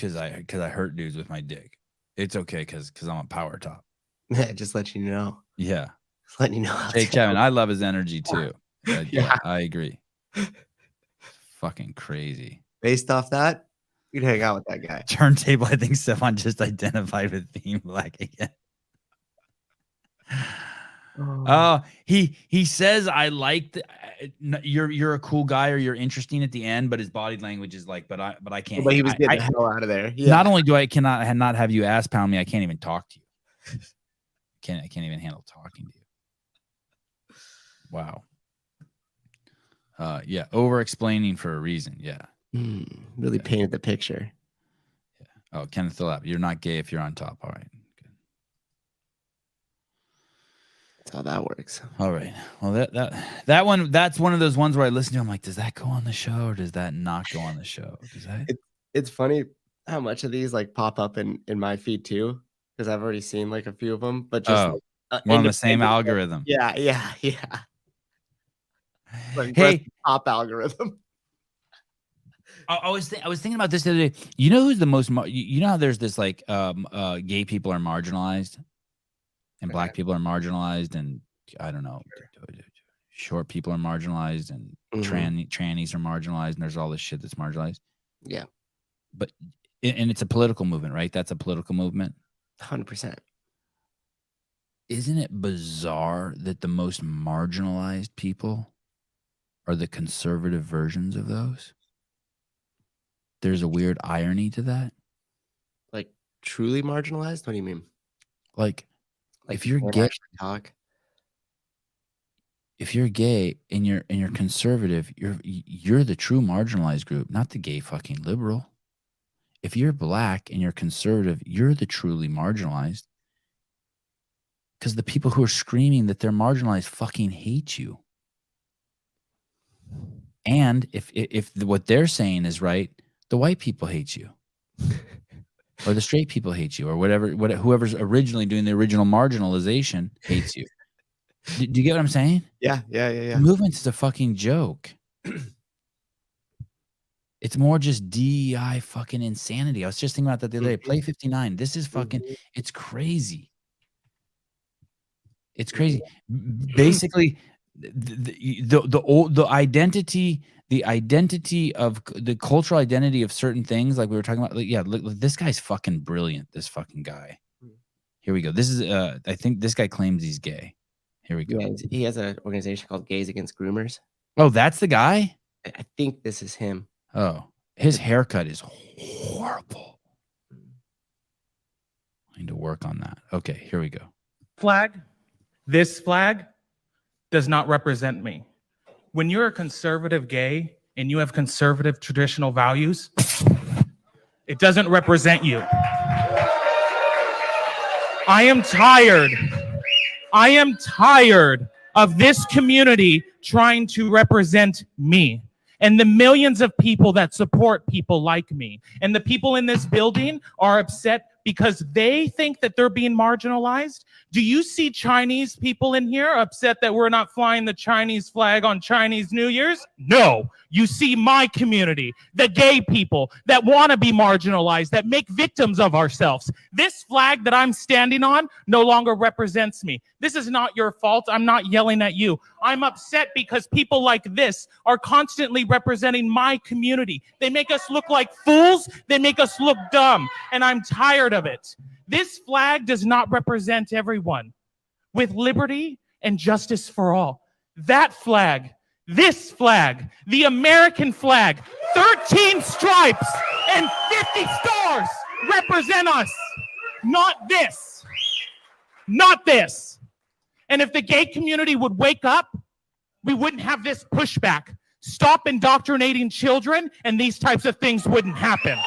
I hurt dudes with my dick. It's okay because I'm a power top. Yeah, just let you know. Yeah. Just letting you know. Hey, Kevin, I love his energy too. Yeah, I agree. Fucking crazy. Based off that, you'd hang out with that guy. Turntable, I think Sevan just identified with Theme Black again. Oh, he says I like you're a cool guy or you're interesting at the end, but his body language is like, but I can't. But he was getting the hell out of there. Yeah. Not only do I cannot not have you ass pound me, I can't even talk to you. I can't even handle talking to you. Wow. Yeah, over explaining for a reason. Yeah. Really painted the picture. Yeah. Oh, Kenneth Phillip, you're not gay if you're on top. All right. That's how that works. All right. Well, that one, that's one of those ones where I listen to. I'm like, does that go on the show or does that not go on the show? It's funny how much of these like pop up in my feed too, because I've already seen like a few of them. But just we're on the same algorithm. Yeah. Like hey, top algorithm. I was thinking about this the other day. You know who's the most? You know how there's this like gay people are marginalized. And black people are marginalized, and I don't know, short people are marginalized, and trannies are marginalized, and there's all this shit that's marginalized. Yeah, but and it's a political movement, right? That's a political movement. 100%. Isn't it bizarre that the most marginalized people are the conservative versions of those? There's a weird irony to that. Like truly marginalized? What do you mean? Like if you're gay, if you're gay and you're conservative, you're the true marginalized group, not the gay fucking liberal. If you're black and you're conservative, you're the truly marginalized. Because the people who are screaming that they're marginalized fucking hate you. And if what they're saying is right, the white people hate you. Or the straight people hate you, or whoever's originally doing the original marginalization hates you. Do you get what I'm saying? Yeah. The movement is a fucking joke. It's more just DEI fucking insanity. I was just thinking about that the other day. Play 59. This is fucking, it's crazy. It's crazy. Basically, the identity of the cultural identity of certain things, like we were talking about. Like, yeah, look, this guy's fucking brilliant. This fucking guy. Here we go. This is I think this guy claims he's gay. Here we go. Yeah, he has an organization called Gays Against Groomers. Oh, that's the guy? I think this is him. Oh, his haircut is horrible. I need to work on that. Okay, here we go. Flag, this flag does not represent me. When you're a conservative gay and you have conservative traditional values, it doesn't represent you. I am tired of this community trying to represent me and the millions of people that support people like me. And the people in this building are upset because they think that they're being marginalized. Do you see Chinese people in here upset that we're not flying the Chinese flag on Chinese New Year's? No. You see my community, the gay people that want to be marginalized, that make victims of ourselves. This flag that I'm standing on no longer represents me. This is not your fault. I'm not yelling at you. I'm upset because people like this are constantly representing my community. They make us look like fools. They make us look dumb. And I'm tired of it. This flag does not represent everyone. With liberty and justice for all. That flag, this flag, the American flag, 13 stripes and 50 stars represent us. Not this. Not this. And if the gay community would wake up, we wouldn't have this pushback. Stop indoctrinating children, and these types of things wouldn't happen.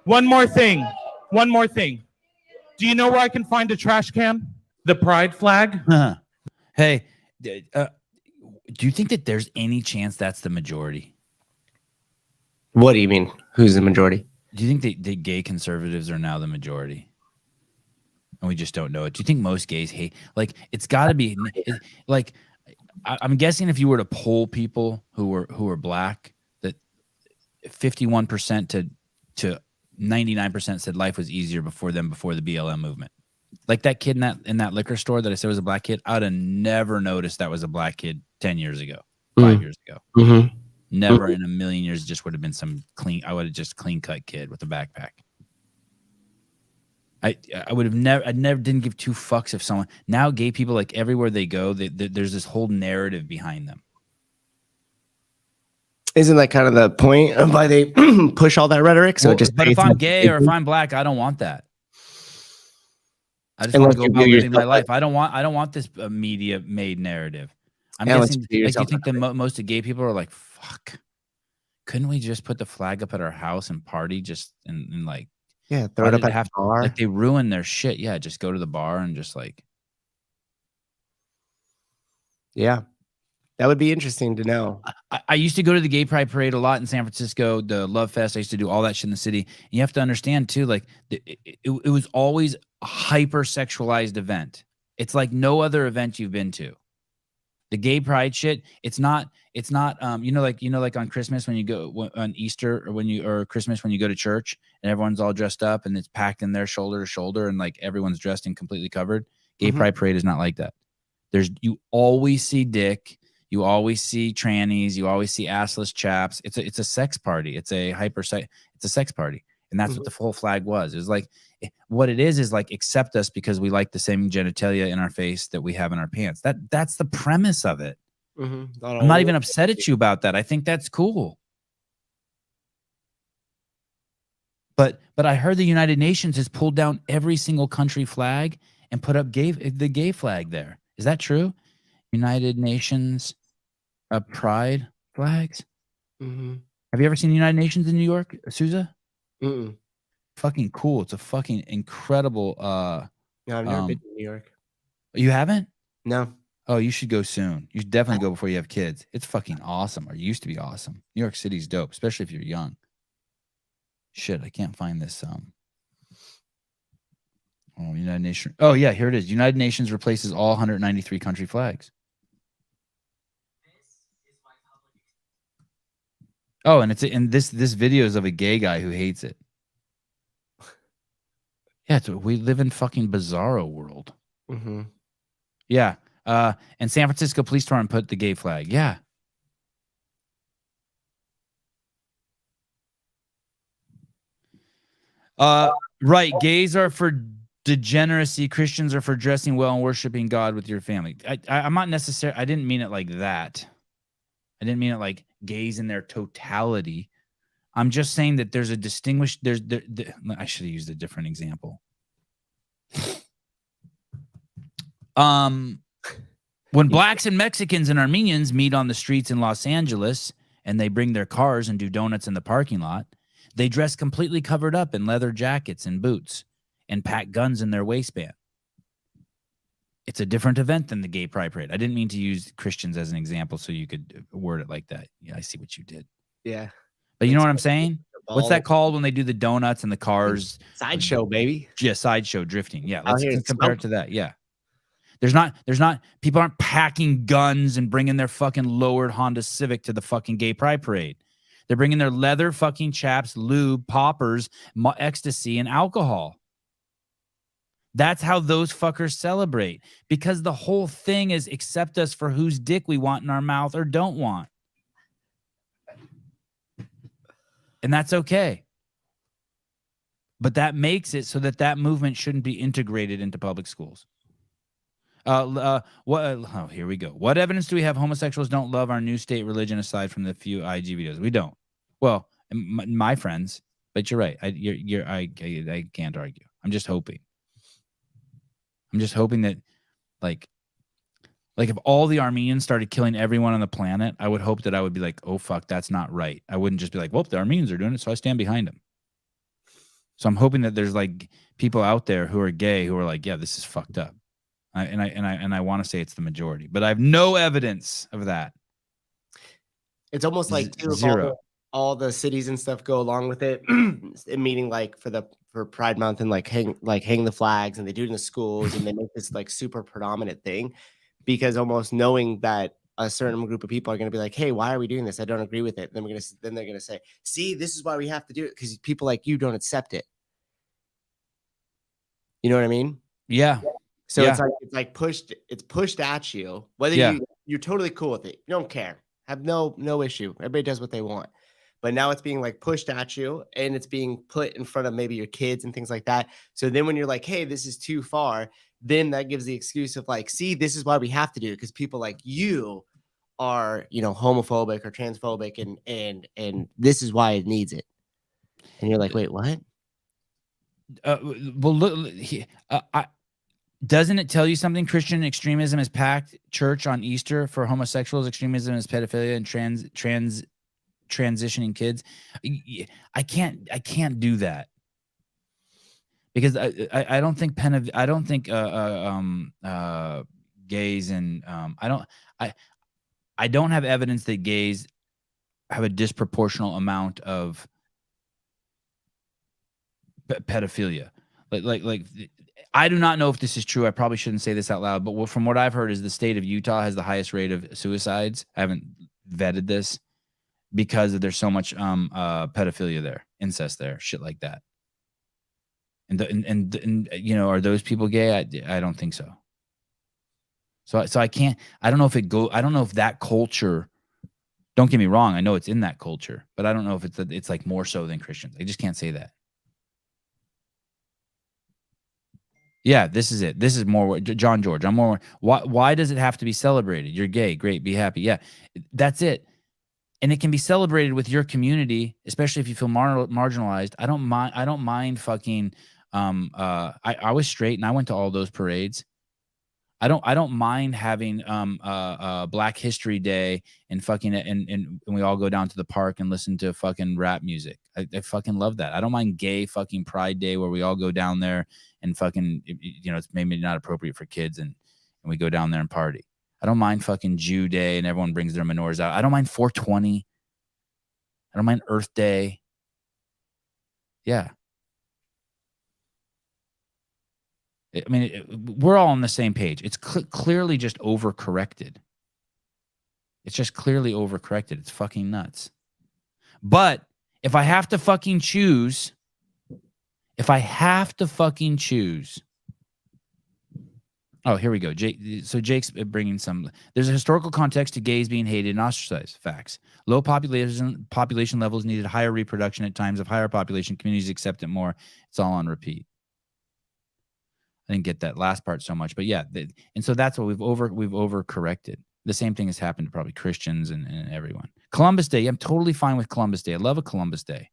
One more thing. Do you know where I can find a trash can? The pride flag? Hey, do you think that there's any chance that's the majority? What do you mean? Who's the majority? Do you think that gay conservatives are now the majority? And we just don't know it. Do you think most gays hate? Like, it's got to be like, I'm guessing if you were to poll people who were black, that 51% to 99% said life was easier before the BLM movement. Like that kid in that liquor store that I said was a black kid, I would have never noticed that was a black kid 10 years ago, 5 years ago. Mm-hmm. Never in a million years. Just would have been I would have just clean cut kid with a backpack. I would have never didn't give two fucks if someone. Now gay people, like everywhere they go, there's this whole narrative behind them. Isn't that kind of the point of why they push all that rhetoric? So but if I'm gay or if I'm black, I don't want that. I just want to go about living my life. I don't want this media made narrative. I'm guessing. Like, do you think that most of gay people are like, fuck? Couldn't we just put the flag up at our house and party just and like? Yeah, throw it up at the bar. Like they ruin their shit. Yeah, just go to the bar and just like. Yeah, that would be interesting to know. I used to go to the Gay Pride Parade a lot in San Francisco, the Love Fest. I used to do all that shit in the city. And you have to understand too, like it was always a hyper-sexualized event. It's like no other event you've been to. The gay pride shit, it's not like on Christmas when you go on Easter or Christmas when you go to church and everyone's all dressed up and it's packed in there shoulder to shoulder and like everyone's dressed and completely covered. Gay Pride Parade is not like that. You always see dick, you always see trannies, you always see assless chaps. It's a sex party. It's a sex party. And that's what the full flag was. It was like, what it is like, accept us because we like the same genitalia in our face that we have in our pants. That's the premise of it. I'm not even upset at you about that. I think that's cool. But I heard the United Nations has pulled down every single country flag and put up the gay flag there. Is that true? United Nations pride flags? Have you ever seen the United Nations in New York, Sousa? Fucking cool. It's a fucking incredible. No, I've never been to New York. You haven't? No. Oh, you should go soon. You should definitely go before you have kids. It's fucking awesome, or used to be awesome. New York City's dope, especially if you're young. Shit, I can't find this. United Nations. Oh yeah, here it is. United Nations replaces all 193 country flags. Oh, and this video is of a gay guy who hates it. Yeah, we live in fucking bizarro world. Mm-hmm. Yeah. And San Francisco Police Department put the gay flag. Yeah. Right. Gays are for degeneracy. Christians are for dressing well and worshiping God with your family. I'm not necessarily, I didn't mean it like that. I didn't mean it like gays in their totality. I'm just saying that there's a distinguished, I should have used a different example. When blacks and Mexicans and Armenians meet on the streets in Los Angeles and they bring their cars and do donuts in the parking lot, they dress completely covered up in leather jackets and boots and pack guns in their waistband. It's a different event than the Gay Pride Parade. I didn't mean to use Christians as an example so you could word it like that. Yeah, I see what you did. Yeah. But you know what I'm saying? What's that called when they do the donuts and the cars? Sideshow, baby. Yeah, sideshow drifting. Yeah, Out let's here compare it to that. Yeah. There's not, people aren't packing guns and bringing their fucking lowered Honda Civic to the fucking Gay Pride Parade. They're bringing their leather fucking chaps, lube, poppers, ecstasy, and alcohol. That's how those fuckers celebrate, because the whole thing is accept us for whose dick we want in our mouth or don't want. And that's okay. But that makes it so that movement shouldn't be integrated into public schools. Here we go. What evidence do we have homosexuals don't love our new state religion aside from the few IG videos? We don't. Well, my friends, but you're right. I can't argue. I'm just hoping. That like if all the Armenians started killing everyone on the planet, I would hope that I would be like, oh fuck, that's not right. I wouldn't just be like, well, the Armenians are doing it, so I stand behind them. So I'm hoping that there's like people out there who are gay who are like, yeah, this is fucked up. I want to say it's the majority, but I have no evidence of that. It's almost like zero. All the cities and stuff go along with it, meaning like for Pride Month and hang the flags, and they do it in the schools, and they make this like super predominant thing, because almost knowing that a certain group of people are going to be like, hey, why are we doing this? I don't agree with it. Then they're going to say, see, this is why we have to do it, because people like you don't accept it. You know what I mean? Yeah. So it's pushed at you, whether you're totally cool with it. You don't care. Have no issue. Everybody does what they want. But now it's being like pushed at you, and it's being put in front of maybe your kids and things like that. So then when you're like, hey, this is too far, then that gives the excuse of like, see, this is why we have to do it, because people like you are, homophobic or transphobic, and this is why it needs it. And you're like, wait, what? Well, look, doesn't it tell you something? Christian extremism is packed church on Easter. For homosexuals, extremism is pedophilia and transitioning kids. I can't do that, because I don't think gays and I don't have evidence that gays have a disproportional amount of pedophilia. Like I do not know if this is true. I probably shouldn't say this out loud, but from what I've heard is the state of Utah has the highest rate of suicides. I haven't vetted this, because there's so much pedophilia there, incest there, shit like that. And are those people gay? I don't think so. So I can't. I don't know if that culture. Don't get me wrong. I know it's in that culture, but I don't know if it's like more so than Christians. I just can't say that. Yeah, this is it. This is more John George. I'm more. Why does it have to be celebrated? You're gay, great, be happy. Yeah, that's it. And it can be celebrated with your community, especially if you feel marginalized. I don't mind fucking. I was straight and I went to all those parades. I don't mind having Black History Day and fucking and we all go down to the park and listen to fucking rap music. I fucking love that. I don't mind gay fucking Pride Day where we all go down there and fucking it's maybe not appropriate for kids and we go down there and party. I don't mind fucking Jew Day and everyone brings their menorahs out. I don't mind 420. I don't mind Earth Day. Yeah. I mean, we're all on the same page. It's clearly just overcorrected. It's just clearly overcorrected. It's fucking nuts. But if I have to fucking choose, If I have to fucking choose. Oh, here we go. So Jake's bringing some. There's a historical context to gays being hated and ostracized. Facts. Low population levels needed higher reproduction at times of higher population. Communities accept it more. It's all on repeat. I didn't get that last part so much, but yeah. And so that's what we've overcorrected. The same thing has happened to probably Christians and everyone. Columbus Day. I'm totally fine with Columbus Day. I love a Columbus Day.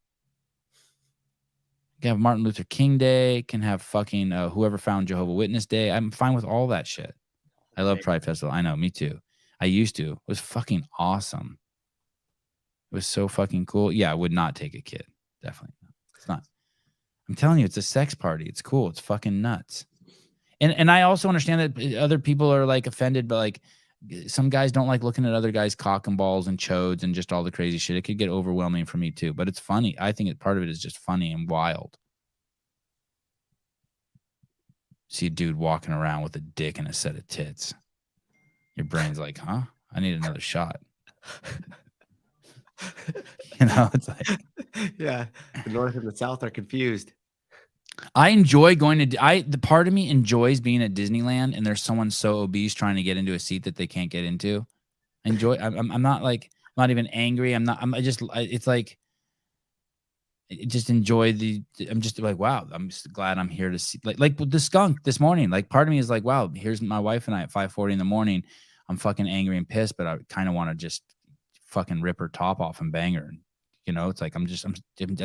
Can have Martin Luther King Day, can have fucking whoever found Jehovah's Witness Day. I'm fine with all that shit. I love Pride Festival. I know, me too. I used to. It was fucking awesome. It was so fucking cool. Yeah, I would not take a kid. Definitely not. It's not. I'm telling you, it's a sex party. It's cool. It's fucking nuts. And I also understand that other people are like offended, but like some guys don't like looking at other guys' cock and balls and chodes and just all the crazy shit. It could get overwhelming for me too, but it's funny. I think part of it is just funny and wild. See a dude walking around with a dick and a set of tits. Your brain's like, huh? I need another shot. You know, it's like, yeah, the North and the South are confused. I enjoy going to, the part of me enjoys being at Disneyland and there's someone so obese trying to get into a seat that they can't get into. I'm not like, I'm not even angry. It's like, I just enjoy I'm just like, wow, I'm just glad I'm here to see, like with the skunk this morning. Like part of me is like, wow, here's my wife and I at 5:40 in the morning. I'm fucking angry and pissed, but I kind of want to just fucking rip her top off and bang her. You know, it's like, I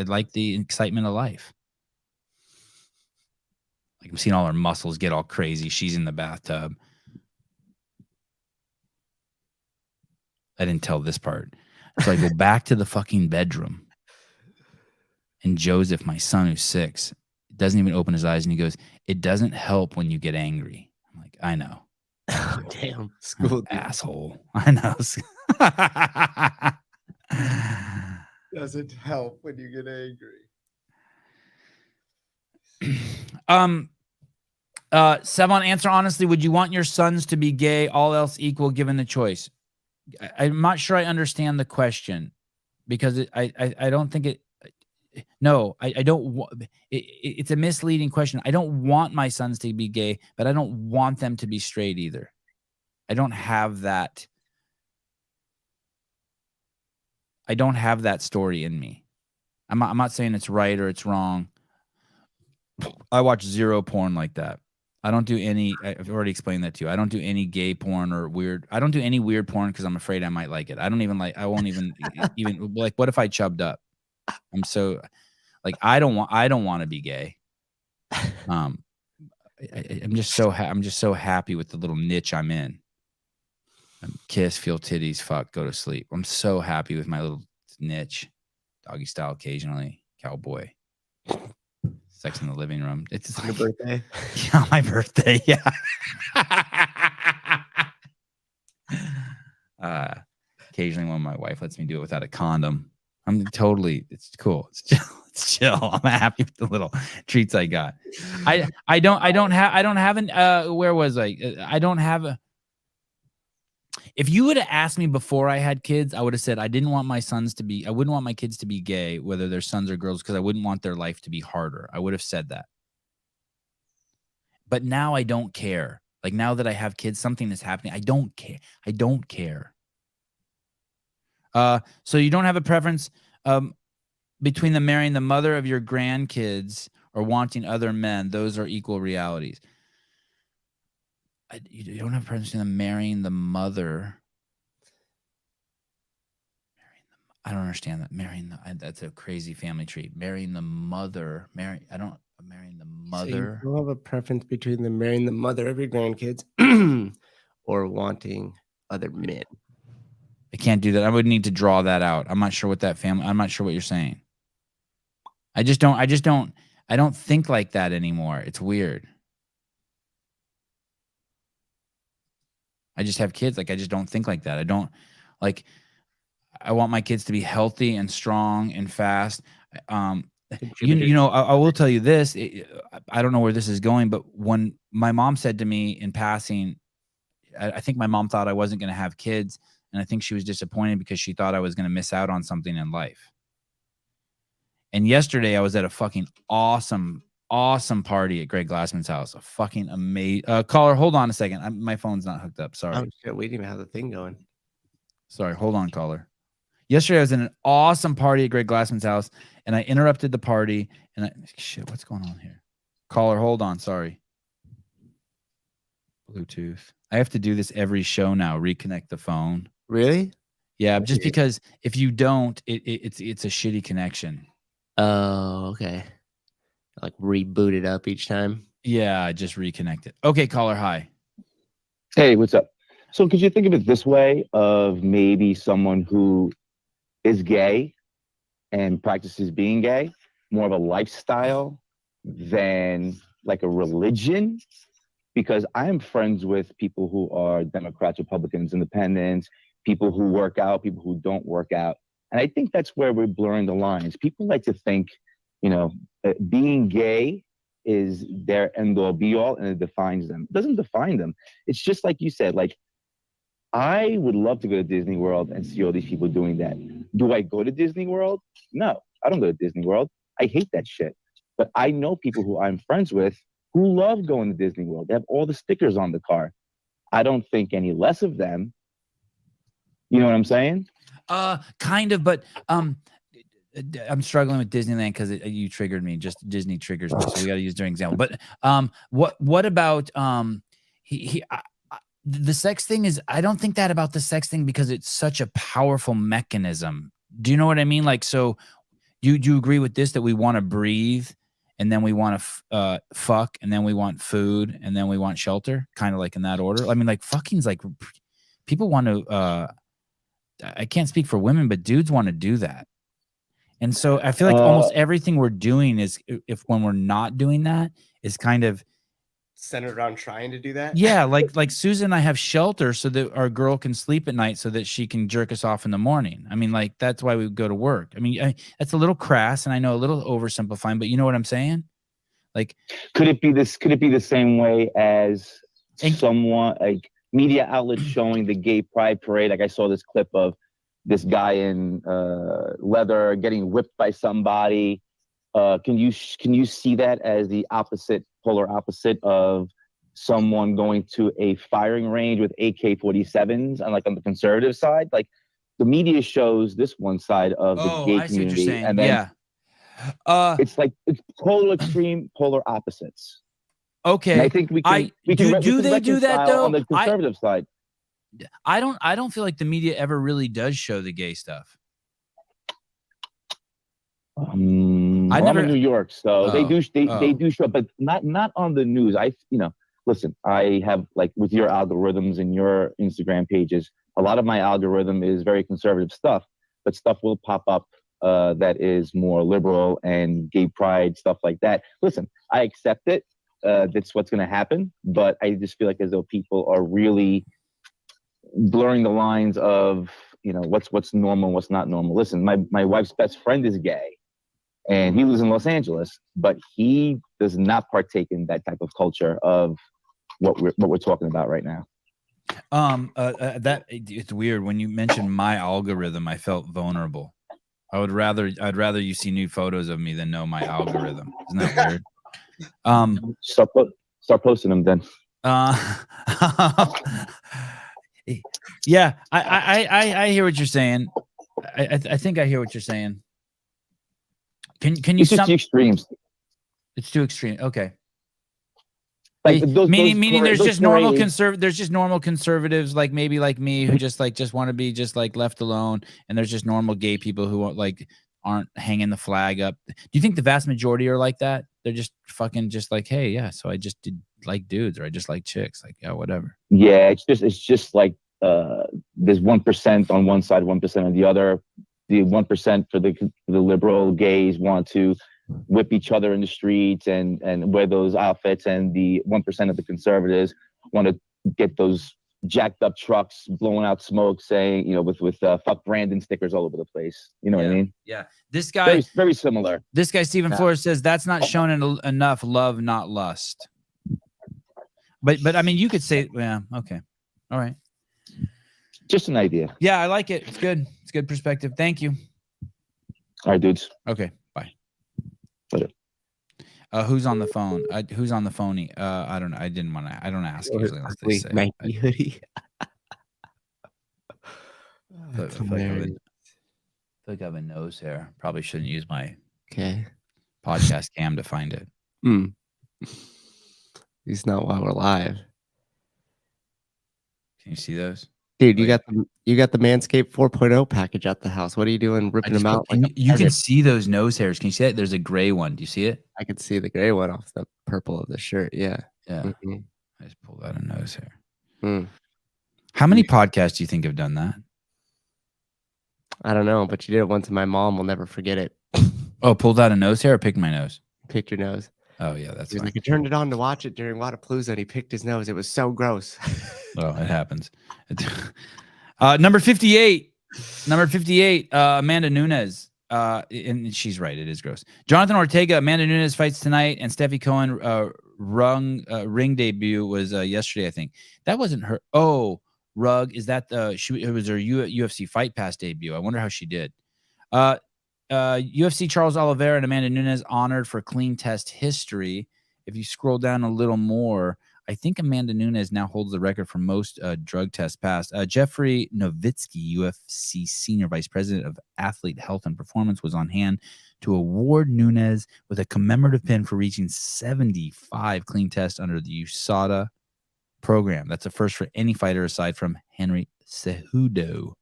like the excitement of life. Like I'm seeing all her muscles get all crazy. She's in the bathtub. I didn't tell this part. So I go back to the fucking bedroom. And Joseph, my son who's 6, doesn't even open his eyes and he goes, "It doesn't help when you get angry." I'm like, I know. Oh, damn. School asshole. I know. Doesn't help when you get angry. Sevan, answer honestly, would you want your sons to be gay, all else equal, given the choice? I'm not sure I understand the question because I don't think it. No, I don't. It's a misleading question. I don't want my sons to be gay, but I don't want them to be straight either. I don't have that. I don't have that story in me. I'm not saying it's right or it's wrong. I watch zero porn like that. I don't do any. I've already explained that to you. I don't do any gay porn or weird. I don't do any weird porn because I'm afraid I might like it. I don't even like. I won't even like. What if I chubbed up? I'm so like I don't want to be gay. I'm just so happy with the little niche I'm in. Kiss, feel titties, fuck, go to sleep. I'm so happy with my little niche. Doggy style occasionally, cowboy. Sex in the living room. It's your birthday. Yeah, my birthday. Yeah. Occasionally when my wife lets me do it without a condom. It's cool. It's chill. I'm happy with the little treats I got. I don't have where was I? I don't have a. If you would have asked me before I had kids, I would have said I wouldn't want my kids to be gay, whether they're sons or girls, because I wouldn't want their life to be harder. I would have said that. But now I don't care. Like now that I have kids, something is happening. I don't care. I don't care. So you don't have a preference between marrying the mother of your grandkids or wanting other men. Those are equal realities. You don't have a preference between marrying the mother. I don't understand that. That's a crazy family tree. Marrying the mother. Marrying the mother. So you don't have a preference between marrying the mother of your grandkids or wanting other men. I can't do that. I would need to draw that out. I'm not sure what you're saying. I don't think like that anymore. It's weird. I just have kids. Like, I just don't think like that. I want my kids to be healthy and strong and fast. I will tell you this. I don't know where this is going, but when my mom said to me in passing, I think my mom thought I wasn't going to have kids. And I think she was disappointed because she thought I was going to miss out on something in life. And yesterday I was at a fucking awesome awesome party at Greg Glassman's house. A fucking amazing. Caller, hold on a second. My phone's not hooked up. Sorry. Oh shit, we didn't even have the thing going. Sorry. Hold on, caller. Yesterday, I was in an awesome party at Greg Glassman's house, and I interrupted the party. And shit, what's going on here? Caller, hold on. Sorry. Bluetooth. I have to do this every show now. Reconnect the phone. Really? Yeah, just because if you don't, it's a shitty connection. Oh, okay. Like reboot it up each time. Yeah, just reconnect it. Okay, caller, hi. Hey, what's up? So could you think of it this way, of maybe someone who is gay and practices being gay, more of a lifestyle than like a religion? Because I am friends with people who are Democrats, Republicans, Independents, people who work out, people who don't work out. And I think that's where we're blurring the lines. People like to think, being gay is their end all be all and it defines them. It doesn't define them. It's just like you said, like, I would love to go to Disney World and see all these people doing that. Do I go to Disney World? No, I don't go to Disney World. I hate that shit. But I know people who I'm friends with who love going to Disney World. They have all the stickers on the car. I don't think any less of them. You know what I'm saying? Kind of, but I'm struggling with Disneyland because you triggered me. Just Disney triggers me, so we got to use during example. But what about the sex thing? Is I don't think that about the sex thing because it's such a powerful mechanism. Do you know what I mean? Like, so do you agree with this, that we want to breathe, and then we want to fuck, and then we want food, and then we want shelter, kind of like in that order? I mean, like fucking's like people want to. I can't speak for women, but dudes want to do that. And so I feel like almost everything we're doing is, if when we're not doing that, is kind of centered around trying to do that. Yeah, like Susan and I have shelter so that our girl can sleep at night so that she can jerk us off in the morning. I mean, like, that's why we go to work. I mean, that's a little crass, and I know a little oversimplifying, but you know what I'm saying? Like, could it be the same way as someone like media outlets showing the gay pride parade? Like, I saw this clip of this guy in leather getting whipped by somebody. Can you see that as the polar opposite of someone going to a firing range with AK-47s, and like on the conservative side? Like, the media shows this one side of the gay community, and then it's like it's polar opposites. Okay, and I think we can. Do they do that though? On the conservative side, I don't feel like the media ever really does show the gay stuff. I'm in New York, so they do show, but not on the news. Listen, I have, like, with your algorithms and your Instagram pages, a lot of my algorithm is very conservative stuff, but stuff will pop up that is more liberal and gay pride, stuff like that. Listen, I accept it. That's what's going to happen, but I just feel like as though people are really blurring the lines of, what's normal, what's not normal. Listen, my wife's best friend is gay, and he lives in Los Angeles, but he does not partake in that type of culture of what we're talking about right now. That it's weird when you mentioned my algorithm. I felt vulnerable. I'd rather you see nude photos of me than know my algorithm. Isn't that weird? Start posting them then. Yeah, I hear what you're saying. I think I hear what you're saying. Can you? It's just the extremes. It's too extreme. Okay. Like meaning there's just normal conservatives, like maybe like me, who just want to be just like left alone, and there's just normal gay people who aren't hanging the flag up. Do you think the vast majority are like that? They're just fucking just like, hey, yeah, so I just did like dudes, or I just like chicks, like, yeah, whatever. Yeah, it's just like there's 1% on one side, 1% on the other. The 1% for the liberal gays want to whip each other in the streets and wear those outfits, and the 1% of the conservatives want to get those jacked up trucks blowing out smoke, saying, with fuck Brandon stickers all over the place. You know what I mean? Yeah. This guy, very, very similar. This guy, Stephen Flores, says that's not shown enough love, not lust. But I mean, you could say, yeah, okay, all right. Just an idea. Yeah, I like it. It's good. It's good perspective. Thank you. All right, dudes. Okay, bye. Later. Who's on the phone? Who's on the phony? I don't know. I didn't want to. I don't ask usually unless they say. Nike hoodie. I feel like I have a nose hair. Probably shouldn't use my podcast cam to find it. He's not while we're live. Can you see those? Dude, you got the Manscaped 4.0 package at the house. What are you doing ripping them out? You can see those nose hairs. Can you see it? There's a gray one. Do you see it? I can see the gray one off the purple of the shirt. Yeah. Yeah. I just pulled out a nose hair. How many podcasts do you think have done that? I don't know, but you did it once and my mom will never forget it. Oh, pulled out a nose hair or picked my nose? Picked your nose. Oh, yeah, that's like, I turned it on to watch it during Wadapalooza and he picked his nose. It was so gross. Oh, it happens. Number 58. Amanda Nunes. And she's right. It is gross. Jonathan Ortega, Amanda Nunes fights tonight, and Steffi Cohen ring debut was yesterday, I think. That wasn't her. Oh, Rug. Is that it was her UFC Fight Pass debut. I wonder how she did. UFC Charles Oliveira and Amanda Nunes honored for clean test history. If you scroll down a little more, I think Amanda Nunes now holds the record for most drug tests passed. Jeffrey Nowitzki, UFC Senior Vice President of Athlete Health and Performance, was on hand to award Nunes with a commemorative pin for reaching 75 clean tests under the USADA program. That's a first for any fighter aside from Henry Cejudo.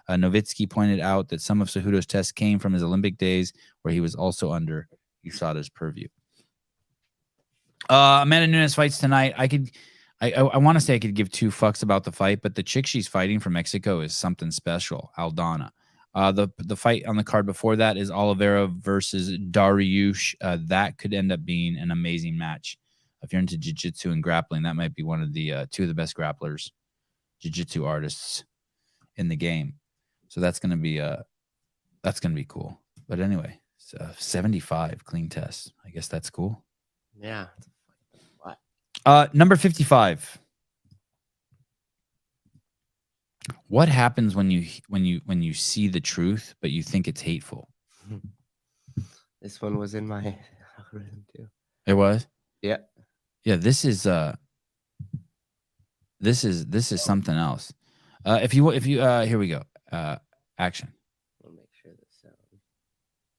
Nowitzki pointed out that some of Cejudo's tests came from his Olympic days, where he was also under USADA's purview. Amanda Nunes fights tonight. I want to say I could give two fucks about the fight, but the chick she's fighting from Mexico is something special, Aldana. The fight on the card before that is Oliveira versus Dariush. That could end up being an amazing match. If you're into jiu-jitsu and grappling, that might be one of the two of the best grapplers, jiu-jitsu artists in the game. So that's gonna be cool. But anyway, 75 clean tests. I guess that's cool. Yeah. Number 55. What happens when you see the truth but you think it's hateful? This one was in my algorithm too. It was? Yeah. Yeah, this is something else. If you here we go. Action. We'll make sure this sounds.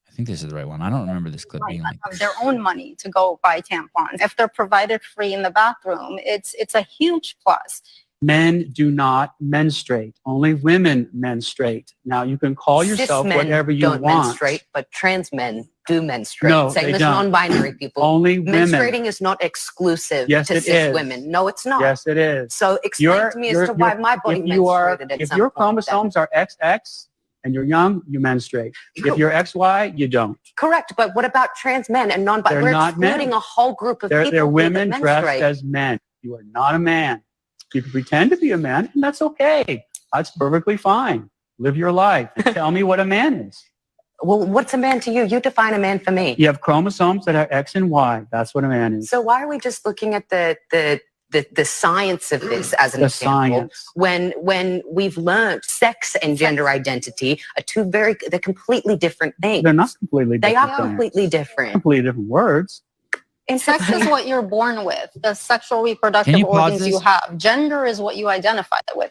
I think this is the right one. I don't remember this clip being like have their own money to go buy tampons. If they're provided free in the bathroom, it's a huge plus. Men do not menstruate. Only women menstruate. Now you can call yourself whatever you don't want. Menstruate, but trans men do menstruate. No, Same they as don't. non-binary people. Only women. Menstruating is not exclusive Yes, to it cis is. women. No, it's not. Yes, it is. So explain to me as to why my body menstruated at if some your point chromosomes are XX and you're young, you menstruate. If you're XY, you don't. Correct, but what about trans men and non-binary? They're We're not men. excluding a whole group of people They're women that dressed menstruate. as men. You are not a man. You can pretend to be a man, and that's okay. That's perfectly fine. Live your life and tell me what a man is. Well, what's a man to you? You define a man for me. You have chromosomes that are X and Y. That's what a man is. So why are we just looking at the science of this as an The example? science. When we've learned sex and gender identity are they're completely different things. They're not completely They different are things. completely different. Completely different words. Sex is what you're born with. The sexual reproductive Can you pause organs you this? have. Gender is what you identify with.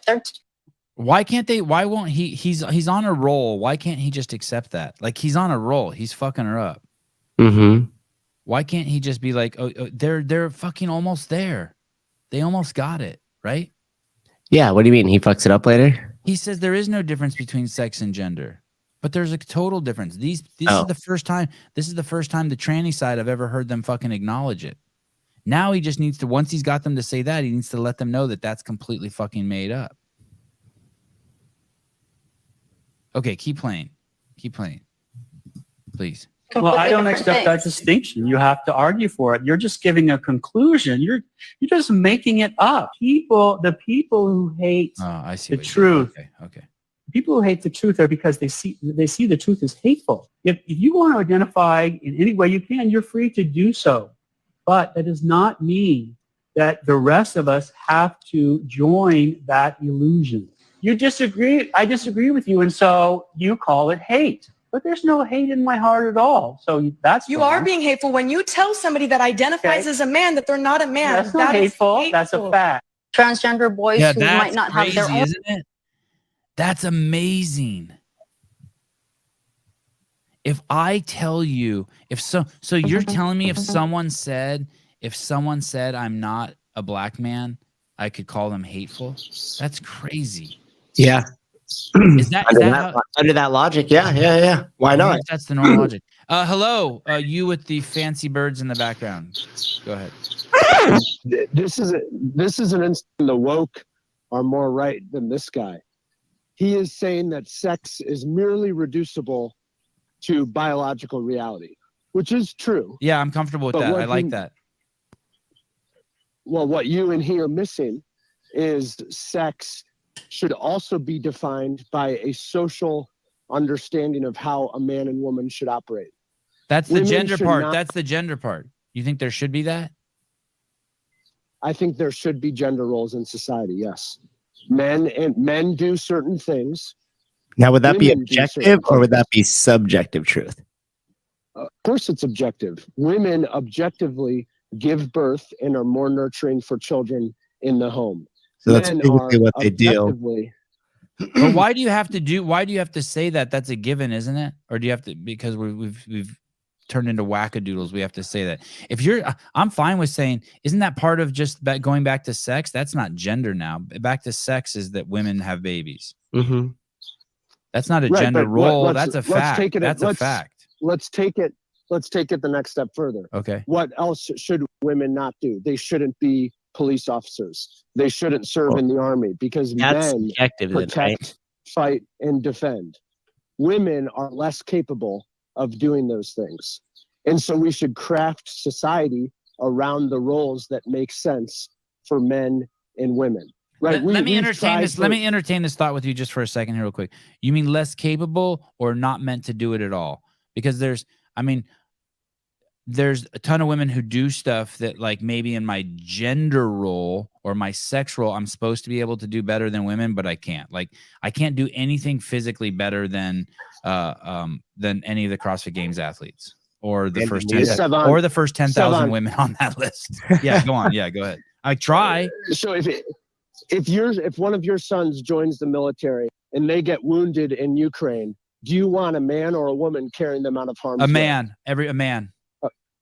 Why can't they? Why won't he? He's on a roll. Why can't he just accept that? Like, he's on a roll. He's fucking her up. Mm-hmm. Why can't he just be like, oh, they're fucking almost there. They almost got it, right? Yeah. What do you mean? He fucks it up later? He says there is no difference between sex and gender, but there's a total difference. This is the first time. This is the first time the tranny side I've ever heard them fucking acknowledge it. Now he just needs to. Once he's got them to say that, he needs to let them know that that's completely fucking made up. Okay, keep playing. Keep playing, please. Well, I don't Completely accept different that things. distinction. You have to argue for it. You're just giving a conclusion. You're just making it up. The people who hate I see the what you truth. mean. Okay. People who hate the truth are because they see the truth as hateful. If you want to identify in any way you can, you're free to do so. But that does not mean that the rest of us have to join that illusion. You disagree. I disagree with you, and so you call it hate. but there's no hate in my heart at all. So that's You wrong. are being hateful when you tell somebody that identifies Okay. as a man that they're not a man. That's not That is hateful. That's a fact. Transgender boys Yeah, who that's might not have their crazy, own. isn't it? That's amazing. If I tell you, so you're telling me if someone said I'm not a black man, I could call them hateful? That's crazy. Yeah. Is that how, Under that logic, yeah. Why I wonder not? if that's the normal logic. Hello, you with the fancy birds in the background. Go ahead. This is an instant the woke are more right than this guy. He is saying that sex is merely reducible to biological reality, which is true. Yeah, I'm comfortable with that. I like that. Well, what you and he are missing is sex should also be defined by a social understanding of how a man and woman should operate. That's the Women gender should part. not- That's the gender part. You think there should be that? I think there should be gender roles in society, yes. Men do certain things. Now, would that be Women do certain objective or would things. that be subjective truth? Of course it's objective. Women objectively give birth and are more nurturing for children in the home. So that's Men basically are what they do. objectively- But why do you have to say that? That's a given, isn't it? Or do you have to, because we've turned into wackadoodles, we have to say that? If you're, I'm fine with saying, isn't that part of just going back to sex? That's not gender now. Back to sex is that women have babies. Mm-hmm. That's not a Right, gender but role. let's- That's a let's fact. take it- That's a let's- fact. Let's take it the next step further. Okay. What else should women not do? They shouldn't be police officers. They shouldn't serve in the army because That's men subjective, then, right? protect, fight, and defend. Women are less capable of doing those things. And so we should craft society around the roles that make sense for men and women. Right? Let me we've entertain tried this. for- Let me entertain this thought with you just for a second here, real quick. You mean less capable or not meant to do it at all? Because there's a ton of women who do stuff that, like, maybe in my gender role or my sex role, I'm supposed to be able to do better than women, but I can't. Like, I can't do anything physically better than any of the CrossFit Games athletes or the first 10,000 or the first 10,000 Sevan. women on that list. Yeah, go on. Yeah, go ahead. I try. So if one of your sons joins the military and they get wounded in Ukraine, do you want a man or a woman carrying them out of harm's A way? man.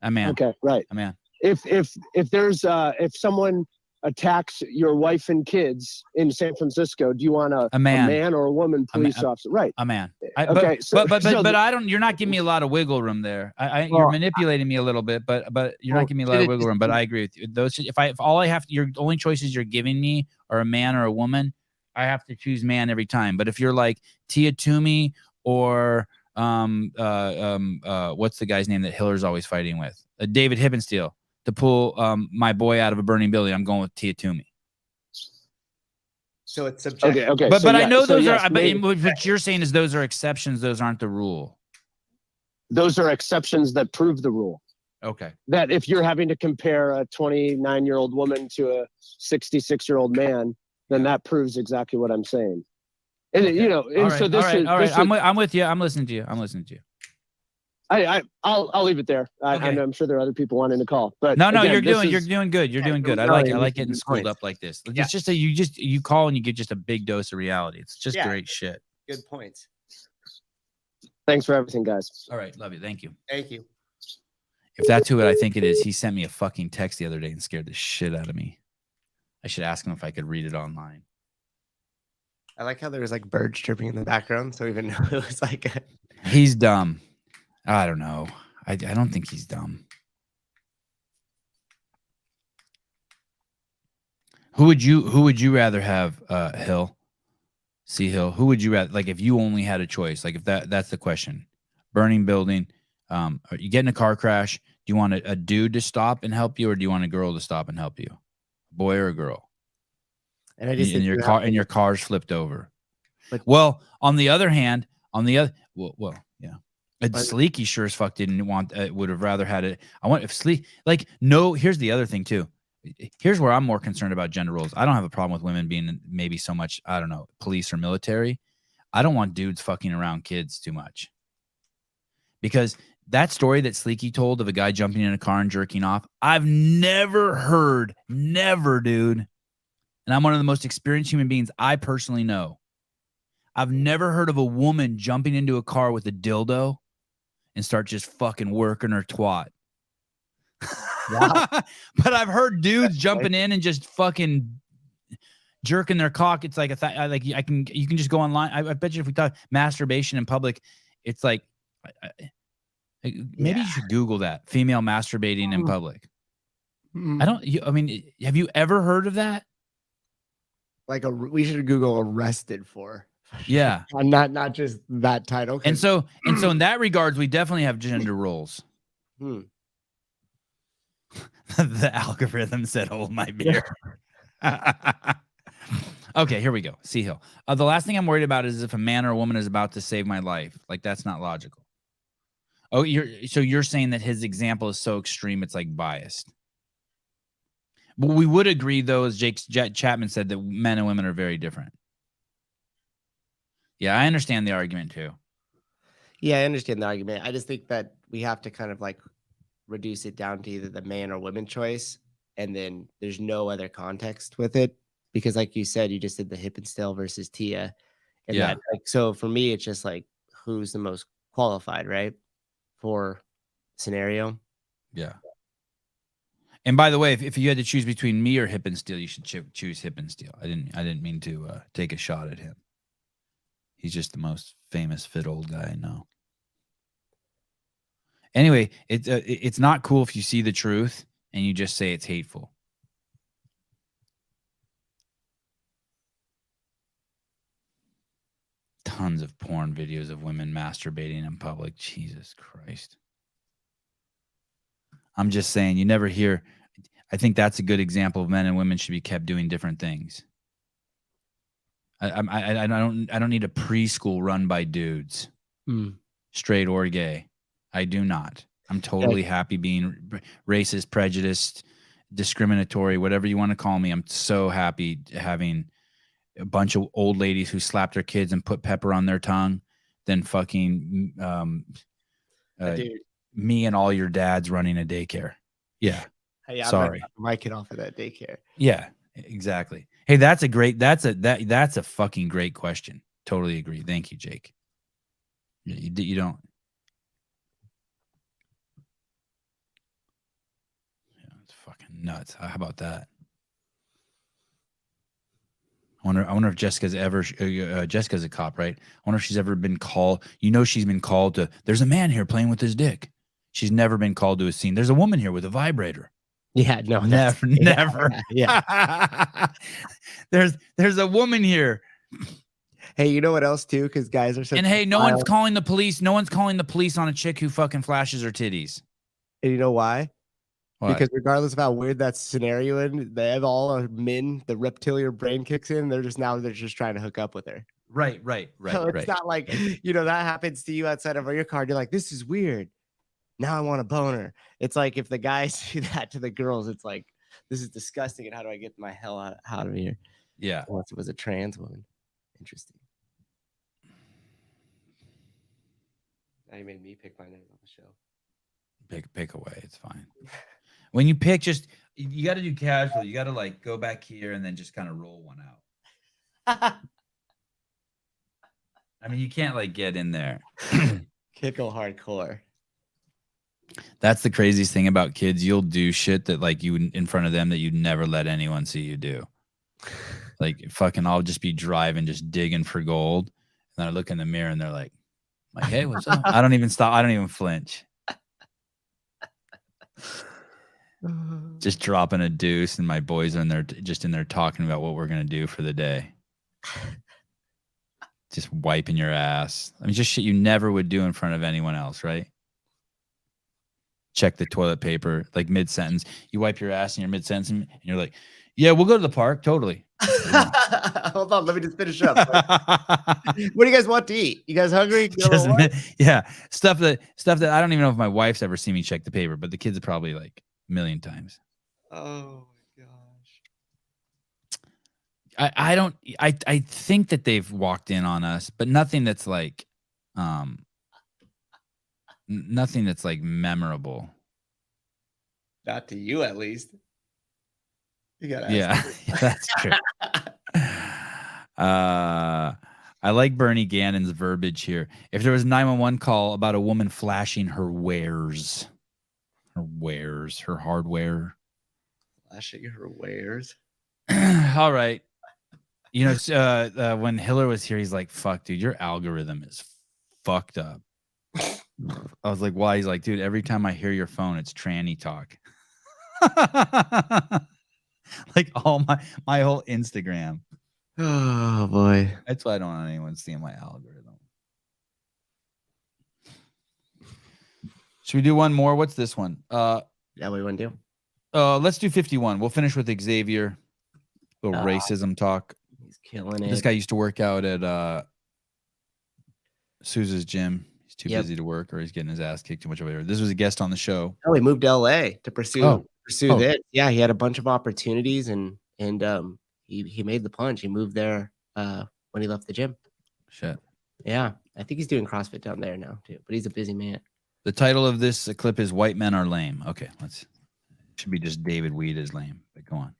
A man. Okay, right. A man. If someone attacks your wife and kids in San Francisco, do you want a man or a woman police officer? Right. A man. Okay, But I don't. You're not giving me a lot of wiggle room there. You're manipulating me a little bit, but you're not giving me a lot of wiggle room. But I agree with you. Your only choices you're giving me are a man or a woman, I have to choose man every time. But if you're like Tia Toomey or what's the guy's name that Hiller's always fighting with? David Hibbensteel, to pull my boy out of a burning building, I'm going with Tia Toomey. So it's subjective. Okay. But I know those are. But what you're saying is those are exceptions. Those aren't the rule. Those are exceptions that prove the rule. Okay. That if you're having to compare a 29-year-old woman to a 66-year-old man, then that proves exactly what I'm saying. And All right. I'm with you. I'm listening to you. I'll leave it there. I'm sure there are other people wanting to call, but no, again, you're doing good. You're doing good. I like getting schooled up like this. Yeah. It's just you call and you get just a big dose of reality. It's just great shit. Good points. Thanks for everything, guys. All right, love you. Thank you. Thank you. If that's who I think it is, he sent me a fucking text the other day and scared the shit out of me. I should ask him if I could read it online. I like how there was like birds chirping in the background, so even though it was like He's dumb. I don't know. I don't think he's dumb. Who would you rather have, Hill? C Hill? Who would you rather, like, if you only had a choice? Like, if that's the question. Burning building, you get in a car crash, do you want a dude to stop and help you, or do you want a girl to stop and help you? A boy or a girl? and I just And your car's flipped over. Well, on the other hand, yeah. Sleeky sure as fuck didn't want. Would have rather had it. Here's the other thing too. Here's where I'm more concerned about gender roles. I don't have a problem with women being maybe so much, I don't know, police or military. I don't want dudes fucking around kids too much. because that story that Sleeky told of a guy jumping in a car and jerking off, I've never heard, dude. And I'm one of the most experienced human beings I personally know. I've never heard of a woman jumping into a car with a dildo and start just fucking working her twat. Wow. But I've heard dudes jumping in and just fucking jerking their cock. It's like you can just go online. I bet you if we talk masturbation in public, it's like maybe you should Google that, female masturbating in public. I mean, have you ever heard of that? Like we should Google arrested for. Yeah. Not just that title. And so in that regards, we definitely have gender roles. The algorithm said, hold my beer. Okay, here we go. Sea Hill. The last thing I'm worried about is if a man or a woman is about to save my life. Like, that's not logical. Oh, you're saying that his example is so extreme, it's like biased. But we would agree, though, as Jake Chapman said, that men and women are very different. Yeah, I understand the argument, too. Yeah, I understand the argument. I just think that we have to kind of like reduce it down to either the man or woman choice, and then there's no other context with it. Because like you said, you just did the hip and still versus Tia. And yeah. That, like, so for me, it's just like, who's the most qualified, right? For scenario. Yeah. And by the way, if you had to choose between me or hip and steel, you should choose hip and steel. I didn't mean to take a shot at him. He's just the most famous fit old guy I know. Anyway, it's not cool if you see the truth and you just say it's hateful. Tons of porn videos of women masturbating in public. Jesus Christ. I'm just saying, you never hear. I think that's a good example of men and women should be kept doing different things. I don't need a preschool run by dudes, straight or gay. I do not. I'm totally happy being racist, prejudiced, discriminatory, whatever you want to call me. I'm so happy having a bunch of old ladies who slap their kids and put pepper on their tongue than fucking me and all your dads running a daycare. Yeah. Hey, sorry. My kid off of that daycare. Yeah, exactly. Hey, that's a fucking great question. Totally agree. Thank you, Jake. You don't. Yeah, it's fucking nuts. How about that? I wonder if Jessica's ever. Jessica's a cop, right? I wonder if she's ever been called. You know, she's been called to. There's a man here playing with his dick. She's never been called to a scene. There's a woman here with a vibrator. Yeah, no, never. Yeah. There's a woman here. Hey, you know what else too? Because guys are so. And hey, no one's calling the police. No one's calling the police on a chick who fucking flashes her titties. And you know why? What? Because regardless of how weird that scenario is, they have all are men. The reptilian brain kicks in. They're just trying to hook up with her. Right. So it's not like that happens to you outside of your car. You're like, this is weird. Now I want a boner. It's like if the guys do that to the girls, it's like, this is disgusting. And how do I get my hell out of here? Yeah. Unless it was a trans woman. Interesting. Now you made me pick my name on the show. Pick away. It's fine. When you pick, you got to do casual. You got to like go back here and then just kind of roll one out. I mean, you can't like get in there. Kickle hardcore. That's the craziest thing about kids. You'll do shit that like you in front of them that you'd never let anyone see you do. Like fucking, I'll just be driving, just digging for gold. And then I look in the mirror and they're like, hey, what's up? I don't even stop. I don't even flinch. Just dropping a deuce, and my boys are in there, just in there talking about what we're gonna do for the day. Just wiping your ass. I mean, just shit you never would do in front of anyone else, right? Check the toilet paper, like mid-sentence. You wipe your ass in your mid-sentence, and you're like, yeah, we'll go to the park. Totally. Hold on, let me just finish up. What do you guys want to eat? You guys hungry? Yeah, stuff that I don't even know if my wife's ever seen me check the paper, but the kids are probably like a million times. Oh my gosh. I think that they've walked in on us, but nothing that's like Nothing that's like memorable. Not to you, at least. You gotta Yeah, that's true. I like Bernie Gannon's verbiage here. If there was a 911 call about a woman flashing her wares, her hardware. Flashing her wares. All right. You know, when Hiller was here, he's like, fuck, dude, your algorithm is fucked up. I was like, why? He's like, dude, every time I hear your phone, it's tranny talk. Like all my whole Instagram. Oh, boy. That's why I don't want anyone seeing my algorithm. Should we do one more? What's this one? Yeah, what do you want to do? Let's do 51. We'll finish with Xavier. Little racism talk. He's killing it. This guy used to work out at Sousa's gym. He's too busy to work, or he's getting his ass kicked too much over there. This was a guest on the show. Oh, he moved to LA to pursue this. Yeah, he had a bunch of opportunities, and he made the plunge. He moved there when he left the gym. Shit. Yeah, I think he's doing CrossFit down there now too. But he's a busy man. The title of this clip is "White Men Are Lame." Okay, should be just David Weed is lame. But go on.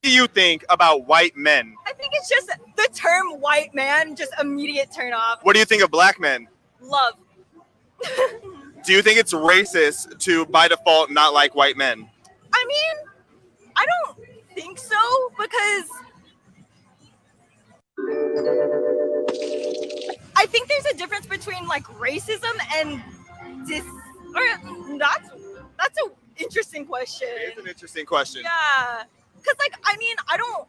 What do you think about white men? I think it's just the term white man, just immediate turn off. What do you think of black men? Love. Do you think it's racist to, by default, not like white men? I mean, I don't think so, because I think there's a difference between like racism and that's an interesting question. It is an interesting question. Yeah. Because, like, I mean, I don't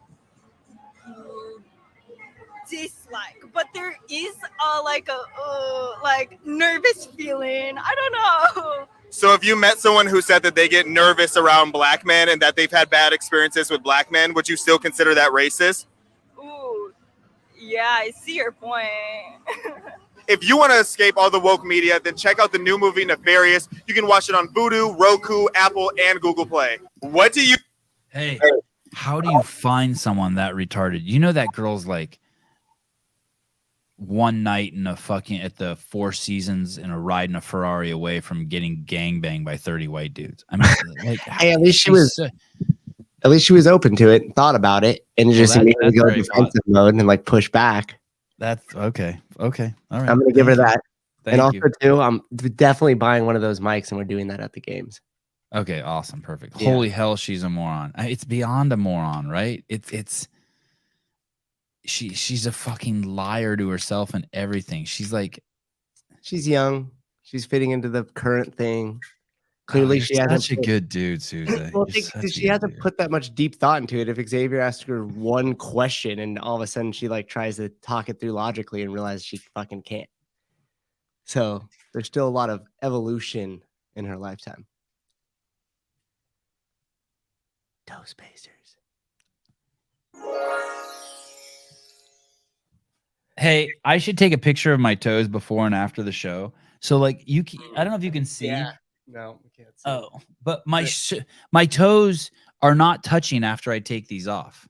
dislike, but there is like nervous feeling. I don't know. So if you met someone who said that they get nervous around black men and that they've had bad experiences with black men, would you still consider that racist? Ooh, yeah, I see your point. If you want to escape all the woke media, then check out the new movie Nefarious. You can watch it on Vudu, Roku, Apple, and Google Play. What do you... Hey, how do you find someone that retarded? You know that girl's like one night in at the Four Seasons in a ride in a Ferrari away from getting gangbanged by 30 white dudes. I mean, like, hey, at least she was open to it and thought about it, and just immediately go defensive mode and like push back. That's okay. Okay. All right. I'm gonna give her that. Thank and also you. too, I'm definitely buying one of those mics, and we're doing that at the games. Okay, awesome, perfect. Yeah. Holy hell, she's a moron. It's beyond a moron, right? She's a fucking liar to herself and everything. She's young. She's fitting into the current thing. Clearly, she hasn't. Such a good dude, Susan. Well, she hasn't put that much deep thought into it. If Xavier asked her one question and all of a sudden she like tries to talk it through logically and realizes she fucking can't. So there's still a lot of evolution in her lifetime. Toe spacers. Hey, I should take a picture of my toes before and after the show. So like I don't know if you can see. Yeah. No, we can't see. Oh, but my toes are not touching after I take these off.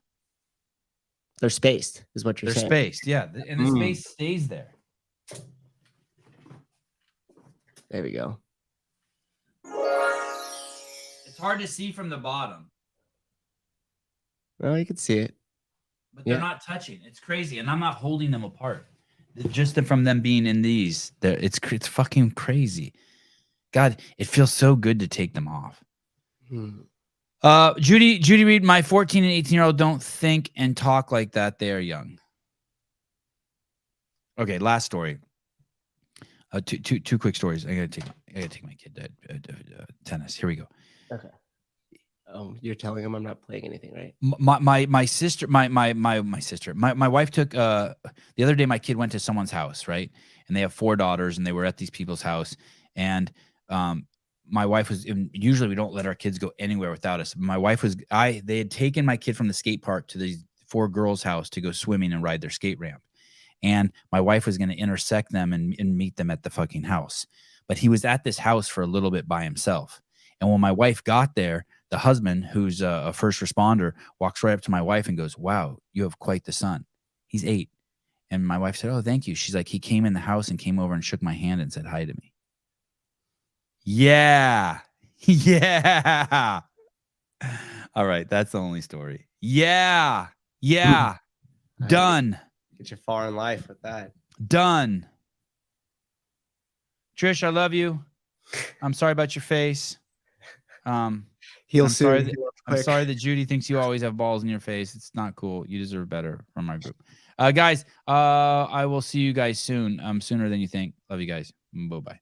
They're spaced, is what you're saying. They're spaced, yeah. And the space stays there. There we go. It's hard to see from the bottom. Well, you can see it. But they're not touching. It's crazy. And I'm not holding them apart. Just from them being in these. It's fucking crazy. God, it feels so good to take them off. Judy Reed, my 14 and 18-year-old don't think and talk like that. They are young. Okay, last story. Two quick stories. I gotta take my kid to tennis. Here we go. Okay. You're telling him I'm not playing anything, right? My sister, my wife took the other day. My kid went to someone's house, right? And they have 4 daughters, and they were at these people's house. And my wife was. Usually, we don't let our kids go anywhere without us. My wife was. They had taken my kid from the skate park to these 4 girls' house to go swimming and ride their skate ramp. And my wife was going to intersect them and meet them at the fucking house. But he was at this house for a little bit by himself. And when my wife got there, the husband, who's a first responder, walks right up to my wife and goes, "Wow, you have quite the son. He's 8." And my wife said, "Oh, thank you." She's like, "He came in the house and came over and shook my hand and said hi to me." Yeah. Yeah. All right. That's the only story. Yeah. Yeah. Done. Get you far in life with that. Done. Trish, I love you. I'm sorry about your face. Heal I'm soon. sorry that, Heal I'm quick. sorry that Judy thinks you always have balls in your face. It's not cool. You deserve better from our group. Guys, I will see you guys soon. Sooner than you think. Love you guys. Bye-bye.